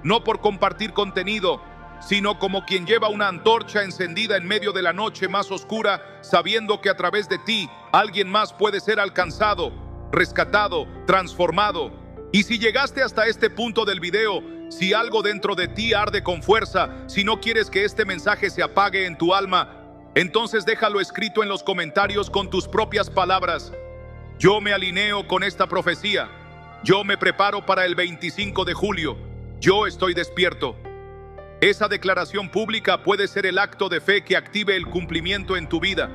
no por compartir contenido, sino como quien lleva una antorcha encendida en medio de la noche más oscura, sabiendo que a través de ti alguien más puede ser alcanzado, rescatado, transformado. Y si llegaste hasta este punto del video, si algo dentro de ti arde con fuerza, si no quieres que este mensaje se apague en tu alma, entonces déjalo escrito en los comentarios con tus propias palabras. Yo me alineo con esta profecía. Yo me preparo para el 25 de julio. Yo estoy despierto. Esa declaración pública puede ser el acto de fe que active el cumplimiento en tu vida.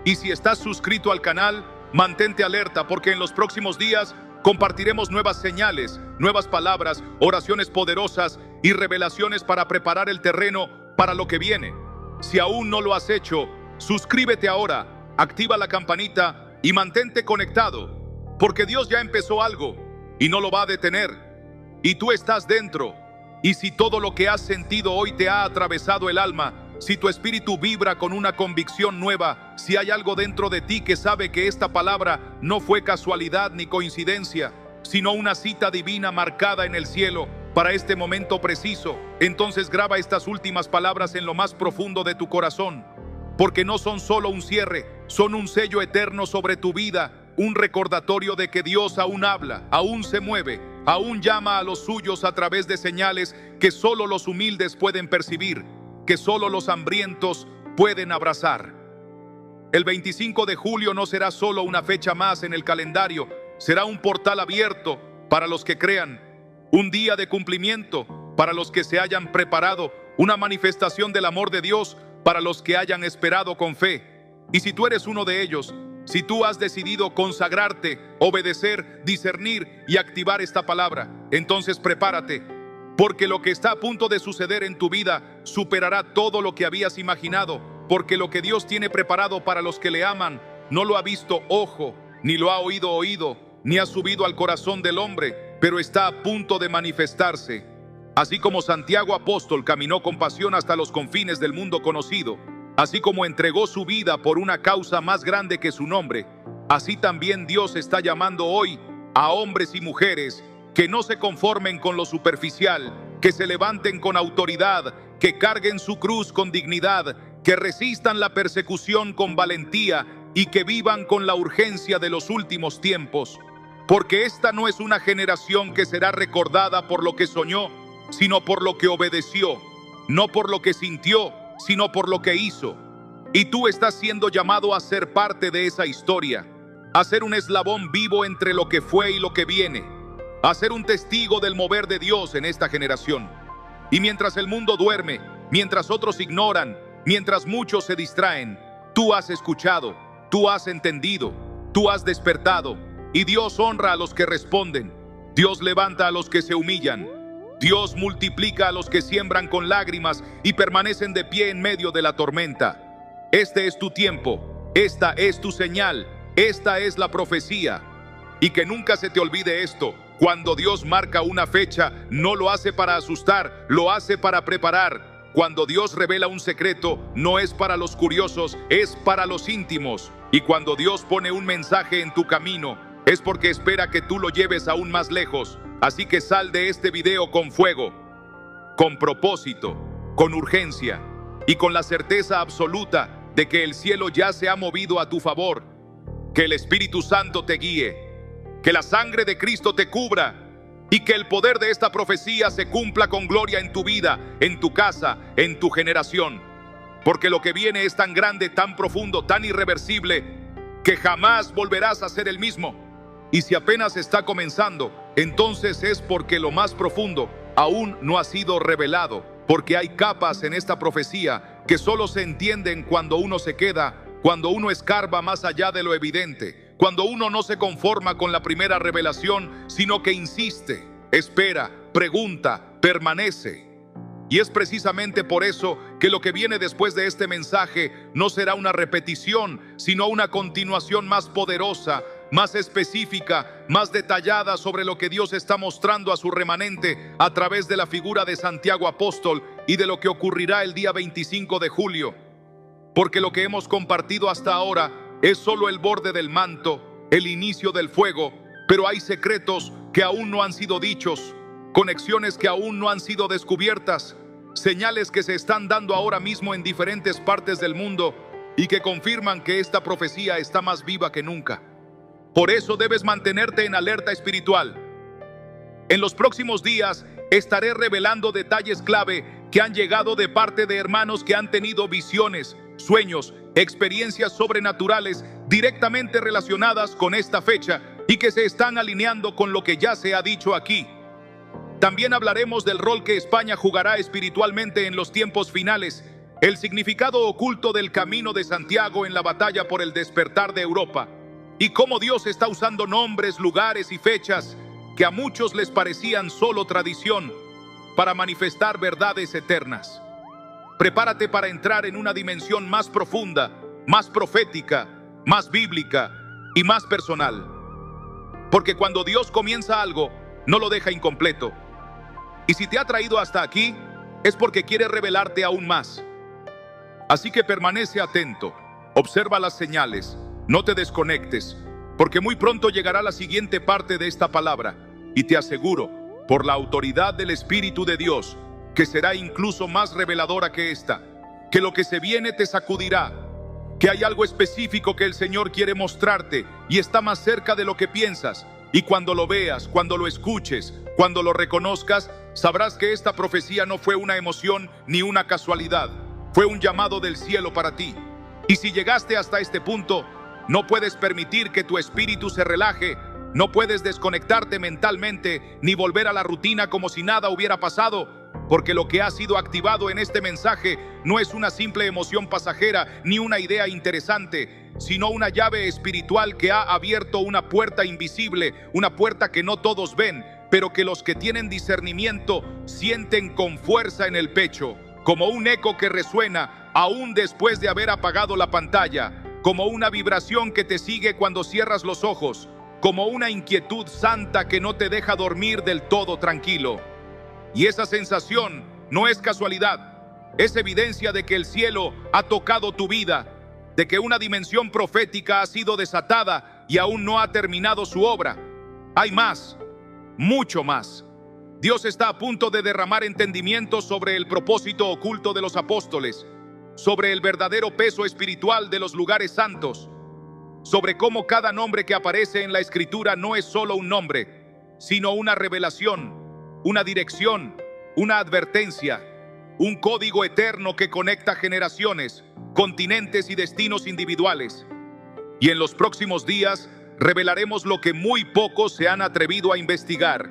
Y si estás suscrito al canal, mantente alerta porque en los próximos días compartiremos nuevas señales, nuevas palabras, oraciones poderosas y revelaciones para preparar el terreno para lo que viene. Si aún no lo has hecho, suscríbete ahora, activa la campanita y mantente conectado, porque Dios ya empezó algo y no lo va a detener. Y tú estás dentro, Y si todo lo que has sentido hoy te ha atravesado el alma, si tu espíritu vibra con una convicción nueva, si hay algo dentro de ti que sabe que esta palabra no fue casualidad ni coincidencia, sino una cita divina marcada en el cielo para este momento preciso, entonces graba estas últimas palabras en lo más profundo de tu corazón, porque no son solo un cierre, son un sello eterno sobre tu vida, un recordatorio de que Dios aún habla, aún se mueve, aún llama a los suyos a través de señales que solo los humildes pueden percibir, que solo los hambrientos pueden abrazar. El 25 de julio no será solo una fecha más en el calendario, será un portal abierto para los que crean, un día de cumplimiento para los que se hayan preparado, una manifestación del amor de Dios para los que hayan esperado con fe. Y si tú eres uno de ellos, si tú has decidido consagrarte, obedecer, discernir y activar esta palabra, entonces prepárate, porque lo que está a punto de suceder en tu vida superará todo lo que habías imaginado, porque lo que Dios tiene preparado para los que le aman no lo ha visto ojo, ni lo ha oído oído, ni ha subido al corazón del hombre, pero está a punto de manifestarse. Así como Santiago apóstol caminó con pasión hasta los confines del mundo conocido, así como entregó su vida por una causa más grande que su nombre, así también Dios está llamando hoy a hombres y mujeres que no se conformen con lo superficial, que se levanten con autoridad, que carguen su cruz con dignidad, que resistan la persecución con valentía y que vivan con la urgencia de los últimos tiempos. Porque esta no es una generación que será recordada por lo que soñó, sino por lo que obedeció, no por lo que sintió, sino por lo que hizo. Y tú estás siendo llamado a ser parte de esa historia, a ser un eslabón vivo entre lo que fue y lo que viene, a ser un testigo del mover de Dios en esta generación. Y mientras el mundo duerme, mientras otros ignoran, mientras muchos se distraen, tú has escuchado, tú has entendido, tú has despertado. Y Dios honra a los que responden, Dios levanta a los que se humillan, Dios multiplica a los que siembran con lágrimas y permanecen de pie en medio de la tormenta. Este es tu tiempo, esta es tu señal, esta es la profecía. Y que nunca se te olvide esto: cuando Dios marca una fecha, no lo hace para asustar, lo hace para preparar. Cuando Dios revela un secreto, no es para los curiosos, es para los íntimos. Y cuando Dios pone un mensaje en tu camino, es porque espera que tú lo lleves aún más lejos. Así que sal de este video con fuego, con propósito, con urgencia y con la certeza absoluta de que el cielo ya se ha movido a tu favor. Que el Espíritu Santo te guíe, que la sangre de Cristo te cubra y que el poder de esta profecía se cumpla con gloria en tu vida, en tu casa, en tu generación. Porque lo que viene es tan grande, tan profundo, tan irreversible, que jamás volverás a ser el mismo. Y si apenas está comenzando, entonces es porque lo más profundo aún no ha sido revelado, porque hay capas en esta profecía que solo se entienden cuando uno se queda, cuando uno escarba más allá de lo evidente, cuando uno no se conforma con la primera revelación, sino que insiste, espera, pregunta, permanece. Y es precisamente por eso que lo que viene después de este mensaje no será una repetición, sino una continuación más poderosa, más específica, más detallada sobre lo que Dios está mostrando a su remanente a través de la figura de Santiago apóstol y de lo que ocurrirá el día 25 de julio. Porque lo que hemos compartido hasta ahora es solo el borde del manto, el inicio del fuego, pero hay secretos que aún no han sido dichos, conexiones que aún no han sido descubiertas, señales que se están dando ahora mismo en diferentes partes del mundo y que confirman que esta profecía está más viva que nunca. Por eso debes mantenerte en alerta espiritual. En los próximos días estaré revelando detalles clave que han llegado de parte de hermanos que han tenido visiones, sueños, experiencias sobrenaturales directamente relacionadas con esta fecha y que se están alineando con lo que ya se ha dicho aquí. También hablaremos del rol que España jugará espiritualmente en los tiempos finales, el significado oculto del camino de Santiago en la batalla por el despertar de Europa, y cómo Dios está usando nombres, lugares y fechas que a muchos les parecían solo tradición para manifestar verdades eternas. Prepárate para entrar en una dimensión más profunda, más profética, más bíblica y más personal. Porque cuando Dios comienza algo, no lo deja incompleto. Y si te ha traído hasta aquí, es porque quiere revelarte aún más. Así que permanece atento, observa las señales, no te desconectes, porque muy pronto llegará la siguiente parte de esta palabra, y te aseguro, por la autoridad del Espíritu de Dios, que será incluso más reveladora que esta, que lo que se viene te sacudirá, que hay algo específico que el Señor quiere mostrarte y está más cerca de lo que piensas. Y cuando lo veas, cuando lo escuches, cuando lo reconozcas, sabrás que esta profecía no fue una emoción ni una casualidad, fue un llamado del cielo para ti. Y si llegaste hasta este punto, no puedes permitir que tu espíritu se relaje, no puedes desconectarte mentalmente ni volver a la rutina como si nada hubiera pasado, porque lo que ha sido activado en este mensaje no es una simple emoción pasajera ni una idea interesante, sino una llave espiritual que ha abierto una puerta invisible, una puerta que no todos ven, pero que los que tienen discernimiento sienten con fuerza en el pecho, como un eco que resuena aún después de haber apagado la pantalla, como una vibración que te sigue cuando cierras los ojos, como una inquietud santa que no te deja dormir del todo tranquilo. Y esa sensación no es casualidad, es evidencia de que el cielo ha tocado tu vida, de que una dimensión profética ha sido desatada y aún no ha terminado su obra. Hay más, mucho más. Dios está a punto de derramar entendimiento sobre el propósito oculto de los apóstoles, sobre el verdadero peso espiritual de los lugares santos, sobre cómo cada nombre que aparece en la Escritura no es solo un nombre, sino una revelación, una dirección, una advertencia, un código eterno que conecta generaciones, continentes y destinos individuales. Y en los próximos días revelaremos lo que muy pocos se han atrevido a investigar,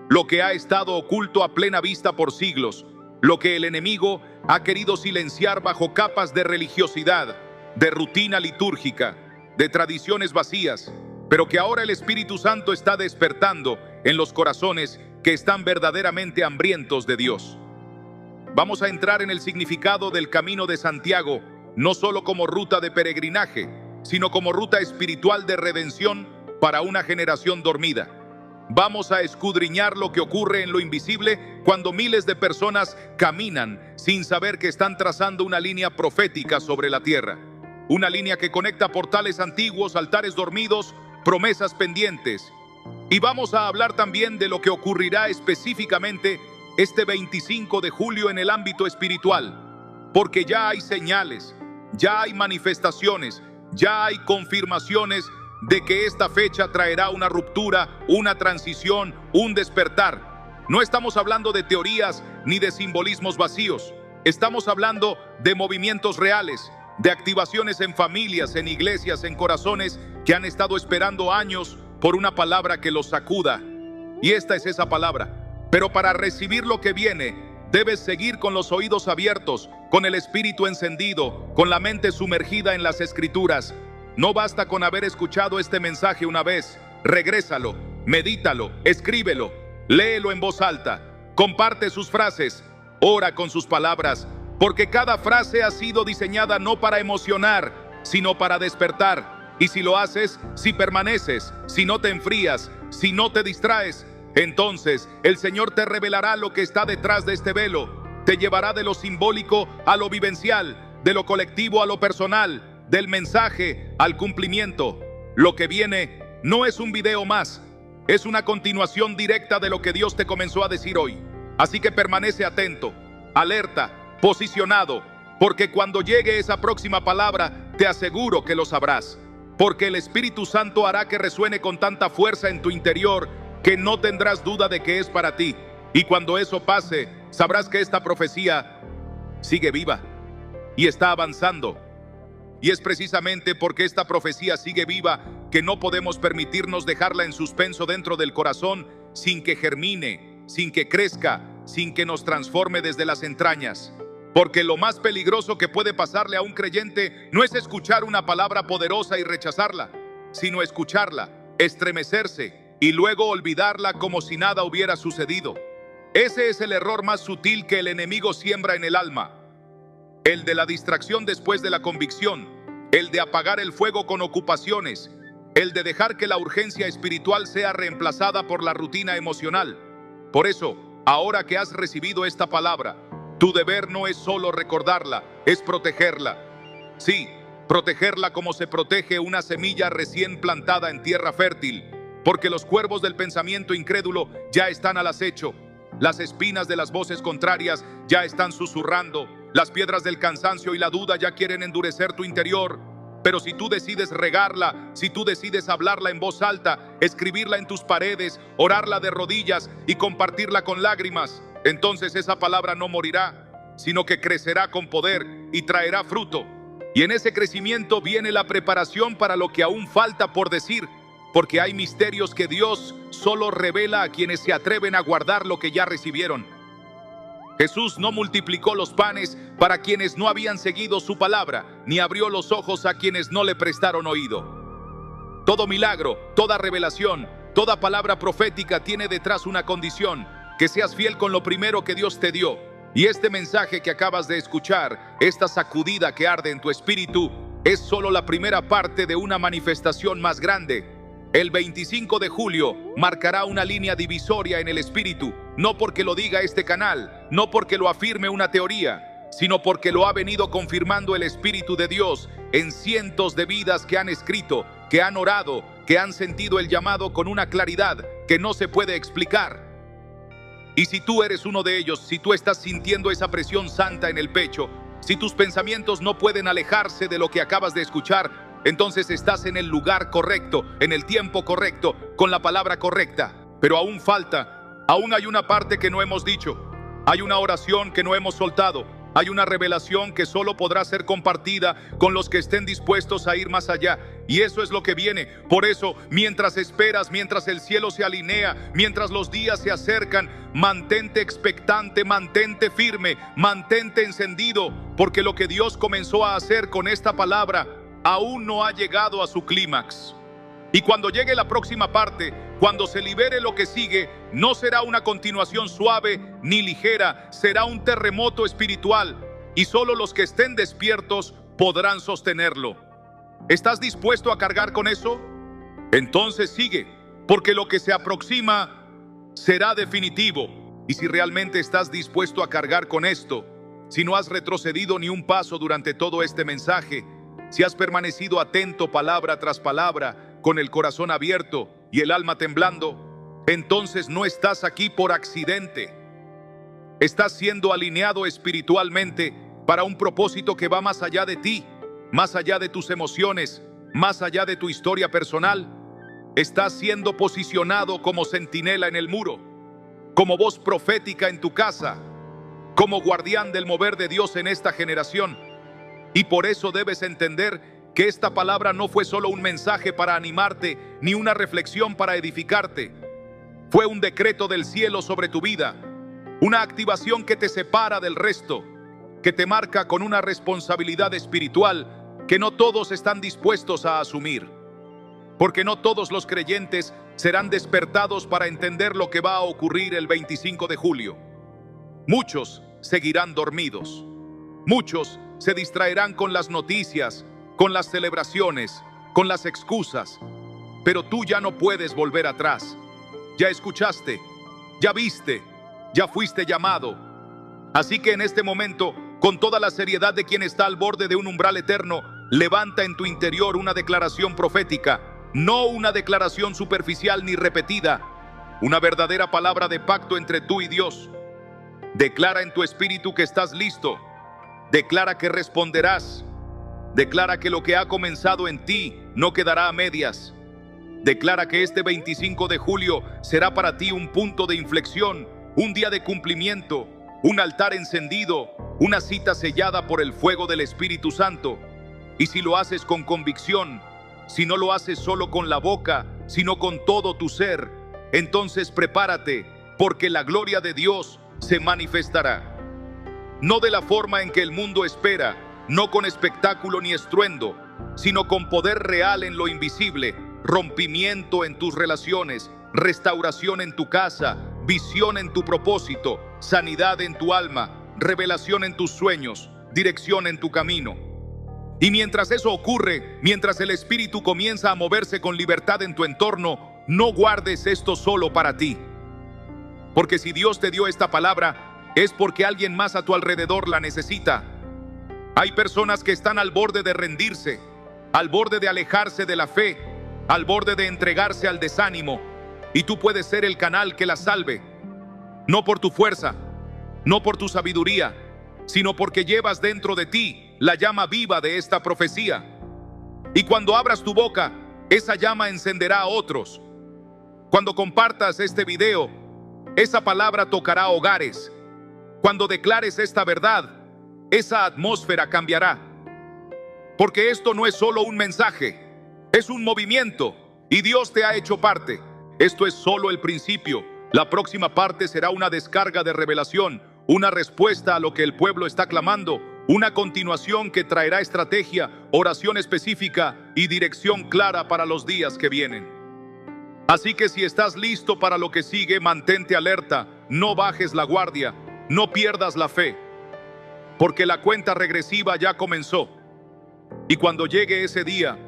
lo que ha estado oculto a plena vista por siglos, lo que el enemigo ha querido silenciar bajo capas de religiosidad, de rutina litúrgica, de tradiciones vacías, pero que ahora el Espíritu Santo está despertando en los corazones que están verdaderamente hambrientos de Dios. Vamos a entrar en el significado del Camino de Santiago, no solo como ruta de peregrinaje, sino como ruta espiritual de redención para una generación dormida. Vamos a escudriñar lo que ocurre en lo invisible cuando miles de personas caminan sin saber que están trazando una línea profética sobre la tierra. Una línea que conecta portales antiguos, altares dormidos, promesas pendientes. Y vamos a hablar también de lo que ocurrirá específicamente este 25 de julio en el ámbito espiritual, porque ya hay señales, ya hay manifestaciones, ya hay confirmaciones de que esta fecha traerá una ruptura, una transición, un despertar. No estamos hablando de teorías ni de simbolismos vacíos, estamos hablando de movimientos reales, de activaciones en familias, en iglesias, en corazones que han estado esperando años por una palabra que los sacuda. Y esta es esa palabra. Pero para recibir lo que viene, debes seguir con los oídos abiertos, con el espíritu encendido, con la mente sumergida en las Escrituras. No basta con haber escuchado este mensaje una vez. Regrésalo, medítalo, escríbelo, léelo en voz alta, comparte sus frases, ora con sus palabras, porque cada frase ha sido diseñada no para emocionar, sino para despertar. Y si lo haces, si permaneces, si no te enfrías, si no te distraes, entonces el Señor te revelará lo que está detrás de este velo. Te llevará de lo simbólico a lo vivencial, de lo colectivo a lo personal, del mensaje al cumplimiento. Lo que viene no es un video más, es una continuación directa de lo que Dios te comenzó a decir hoy. Así que permanece atento, alerta, posicionado, porque cuando llegue esa próxima palabra, te aseguro que lo sabrás. Porque el Espíritu Santo hará que resuene con tanta fuerza en tu interior que no tendrás duda de que es para ti. Y cuando eso pase, sabrás que esta profecía sigue viva y está avanzando. Y es precisamente porque esta profecía sigue viva que no podemos permitirnos dejarla en suspenso dentro del corazón sin que germine, sin que crezca, sin que nos transforme desde las entrañas. Porque lo más peligroso que puede pasarle a un creyente no es escuchar una palabra poderosa y rechazarla, sino escucharla, estremecerse y luego olvidarla como si nada hubiera sucedido. Ese es el error más sutil que el enemigo siembra en el alma. El de la distracción después de la convicción, el de apagar el fuego con ocupaciones, el de dejar que la urgencia espiritual sea reemplazada por la rutina emocional. Por eso, Ahora que has recibido esta palabra, tu deber no es solo recordarla, es protegerla. Sí, protegerla como se protege una semilla recién plantada en tierra fértil, porque los cuervos del pensamiento incrédulo ya están al acecho. Las espinas de las voces contrarias ya están susurrando. Las piedras del cansancio y la duda ya quieren endurecer tu interior. Pero si tú decides regarla, si tú decides hablarla en voz alta, escribirla en tus paredes, orarla de rodillas y compartirla con lágrimas, entonces esa palabra no morirá, sino que crecerá con poder y traerá fruto. Y en ese crecimiento viene la preparación para lo que aún falta por decir, porque hay misterios que Dios solo revela a quienes se atreven a guardar lo que ya recibieron. Jesús no multiplicó los panes para quienes no habían seguido su palabra, ni abrió los ojos a quienes no le prestaron oído. Todo milagro, toda revelación, toda palabra profética tiene detrás una condición: que seas fiel con lo primero que Dios te dio. Y este mensaje que acabas de escuchar, esta sacudida que arde en tu espíritu, es solo la primera parte de una manifestación más grande. El 25 de julio marcará una línea divisoria en el espíritu, no porque lo diga este canal, no porque lo afirme una teoría, sino porque lo ha venido confirmando el Espíritu de Dios en cientos de vidas que han escrito, que han orado, que han sentido el llamado con una claridad que no se puede explicar. Y si tú eres uno de ellos, si tú estás sintiendo esa presión santa en el pecho, si tus pensamientos no pueden alejarse de lo que acabas de escuchar, entonces estás en el lugar correcto, en el tiempo correcto, con la palabra correcta. Pero aún falta, aún hay una parte que no hemos dicho, hay una oración que no hemos soltado, hay una revelación que solo podrá ser compartida con los que estén dispuestos a ir más allá. Y eso es lo que viene. Por eso, mientras esperas, mientras el cielo se alinea, mientras los días se acercan, mantente expectante, mantente firme, mantente encendido, porque lo que Dios comenzó a hacer con esta palabra aún no ha llegado a su clímax. Y cuando llegue la próxima parte, cuando se libere lo que sigue, no será una continuación suave ni ligera, será un terremoto espiritual, y solo los que estén despiertos podrán sostenerlo. ¿Estás dispuesto a cargar con eso? Entonces sigue, porque lo que se aproxima será definitivo. Y si realmente estás dispuesto a cargar con esto, si no has retrocedido ni un paso durante todo este mensaje, si has permanecido atento palabra tras palabra, con el corazón abierto y el alma temblando, entonces no estás aquí por accidente. Estás siendo alineado espiritualmente para un propósito que va más allá de ti, más allá de tus emociones, más allá de tu historia personal. Estás siendo posicionado como centinela en el muro, como voz profética en tu casa, como guardián del mover de Dios en esta generación. Y por eso debes entender que esta palabra no fue solo un mensaje para animarte, ni una reflexión para edificarte. Fue un decreto del cielo sobre tu vida, una activación que te separa del resto, que te marca con una responsabilidad espiritual que no todos están dispuestos a asumir. Porque no todos los creyentes serán despertados para entender lo que va a ocurrir el 25 de julio. Muchos seguirán dormidos. Muchos se distraerán con las noticias, con las celebraciones, con las excusas. Pero tú ya no puedes volver atrás. Ya escuchaste, ya viste, ya fuiste llamado. Así que en este momento, con toda la seriedad de quien está al borde de un umbral eterno, levanta en tu interior una declaración profética, no una declaración superficial ni repetida, una verdadera palabra de pacto entre tú y Dios. Declara en tu espíritu que estás listo. Declara que responderás. Declara que lo que ha comenzado en ti no quedará a medias. Declara que este 25 de julio será para ti un punto de inflexión, un día de cumplimiento, un altar encendido, una cita sellada por el fuego del Espíritu Santo. Y si lo haces con convicción, si no lo haces solo con la boca, sino con todo tu ser, entonces prepárate, porque la gloria de Dios se manifestará. No de la forma en que el mundo espera, no con espectáculo ni estruendo, sino con poder real en lo invisible, rompimiento en tus relaciones, restauración en tu casa, visión en tu propósito, sanidad en tu alma, revelación en tus sueños, dirección en tu camino. Y mientras eso ocurre, mientras el Espíritu comienza a moverse con libertad en tu entorno, no guardes esto solo para ti. Porque si Dios te dio esta palabra, es porque alguien más a tu alrededor la necesita. Hay personas que están al borde de rendirse, al borde de alejarse de la fe, al borde de entregarse al desánimo, y tú puedes ser el canal que las salve. No por tu fuerza, no por tu sabiduría, sino porque llevas dentro de ti la llama viva de esta profecía. Y cuando abras tu boca, esa llama encenderá a otros. Cuando compartas este video, esa palabra tocará hogares. Cuando declares esta verdad, esa atmósfera cambiará. Porque esto no es solo un mensaje, es un movimiento, y Dios te ha hecho parte. Esto es solo el principio. La próxima parte será una descarga de revelación, una respuesta a lo que el pueblo está clamando, una continuación que traerá estrategia, oración específica y dirección clara para los días que vienen. Así que si estás listo para lo que sigue, mantente alerta, no bajes la guardia, no pierdas la fe, porque la cuenta regresiva ya comenzó. Y cuando llegue ese día,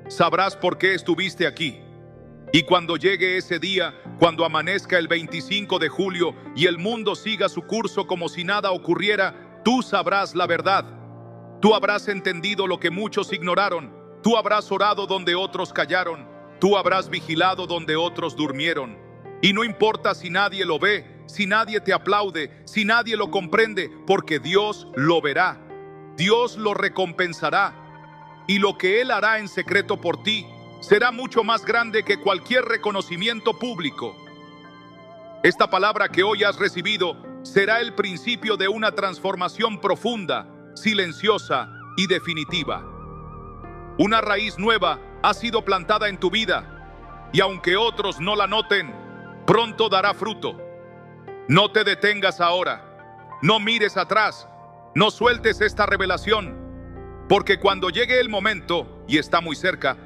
sabrás por qué estuviste aquí. Y cuando llegue ese día, cuando amanezca el 25 de julio y el mundo siga su curso como si nada ocurriera, tú sabrás la verdad. Tú habrás entendido lo que muchos ignoraron. Tú habrás orado donde otros callaron. Tú habrás vigilado donde otros durmieron. Y no importa si nadie lo ve, si nadie te aplaude, si nadie lo comprende, porque Dios lo verá. Dios lo recompensará. Y lo que Él hará en secreto por ti será mucho más grande que cualquier reconocimiento público. Esta palabra que hoy has recibido será el principio de una transformación profunda, silenciosa y definitiva. Una raíz nueva ha sido plantada en tu vida, y aunque otros no la noten, pronto dará fruto. No te detengas ahora, no mires atrás, no sueltes esta revelación, porque cuando llegue el momento, y está muy cerca,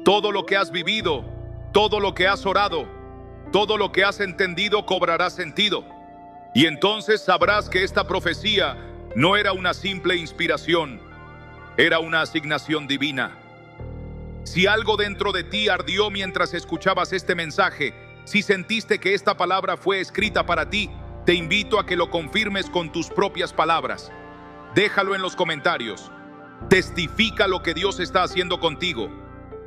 todo lo que has vivido, todo lo que has orado, todo lo que has entendido cobrará sentido. Y entonces sabrás que esta profecía no era una simple inspiración, era una asignación divina. Si algo dentro de ti ardió mientras escuchabas este mensaje, si sentiste que esta palabra fue escrita para ti, te invito a que lo confirmes con tus propias palabras. Déjalo en los comentarios. Testifica lo que Dios está haciendo contigo.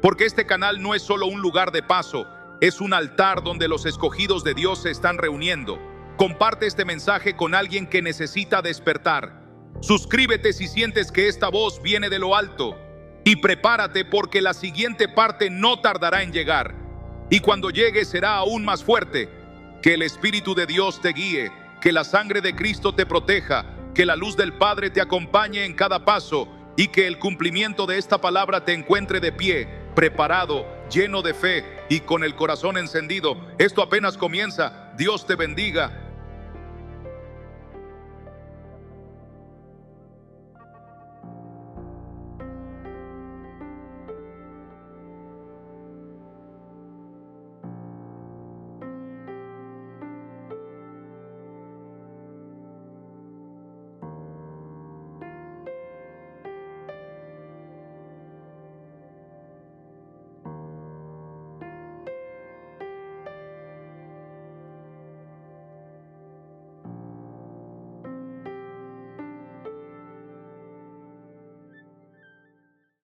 Porque este canal no es solo un lugar de paso, es un altar donde los escogidos de Dios se están reuniendo. Comparte este mensaje con alguien que necesita despertar. Suscríbete si sientes que esta voz viene de lo alto. Y prepárate porque la siguiente parte no tardará en llegar. Y cuando llegue será aún más fuerte. Que el Espíritu de Dios te guíe, que la sangre de Cristo te proteja, que la luz del Padre te acompañe en cada paso y que el cumplimiento de esta palabra te encuentre de pie, preparado, lleno de fe y con el corazón encendido. Esto apenas comienza. Dios te bendiga.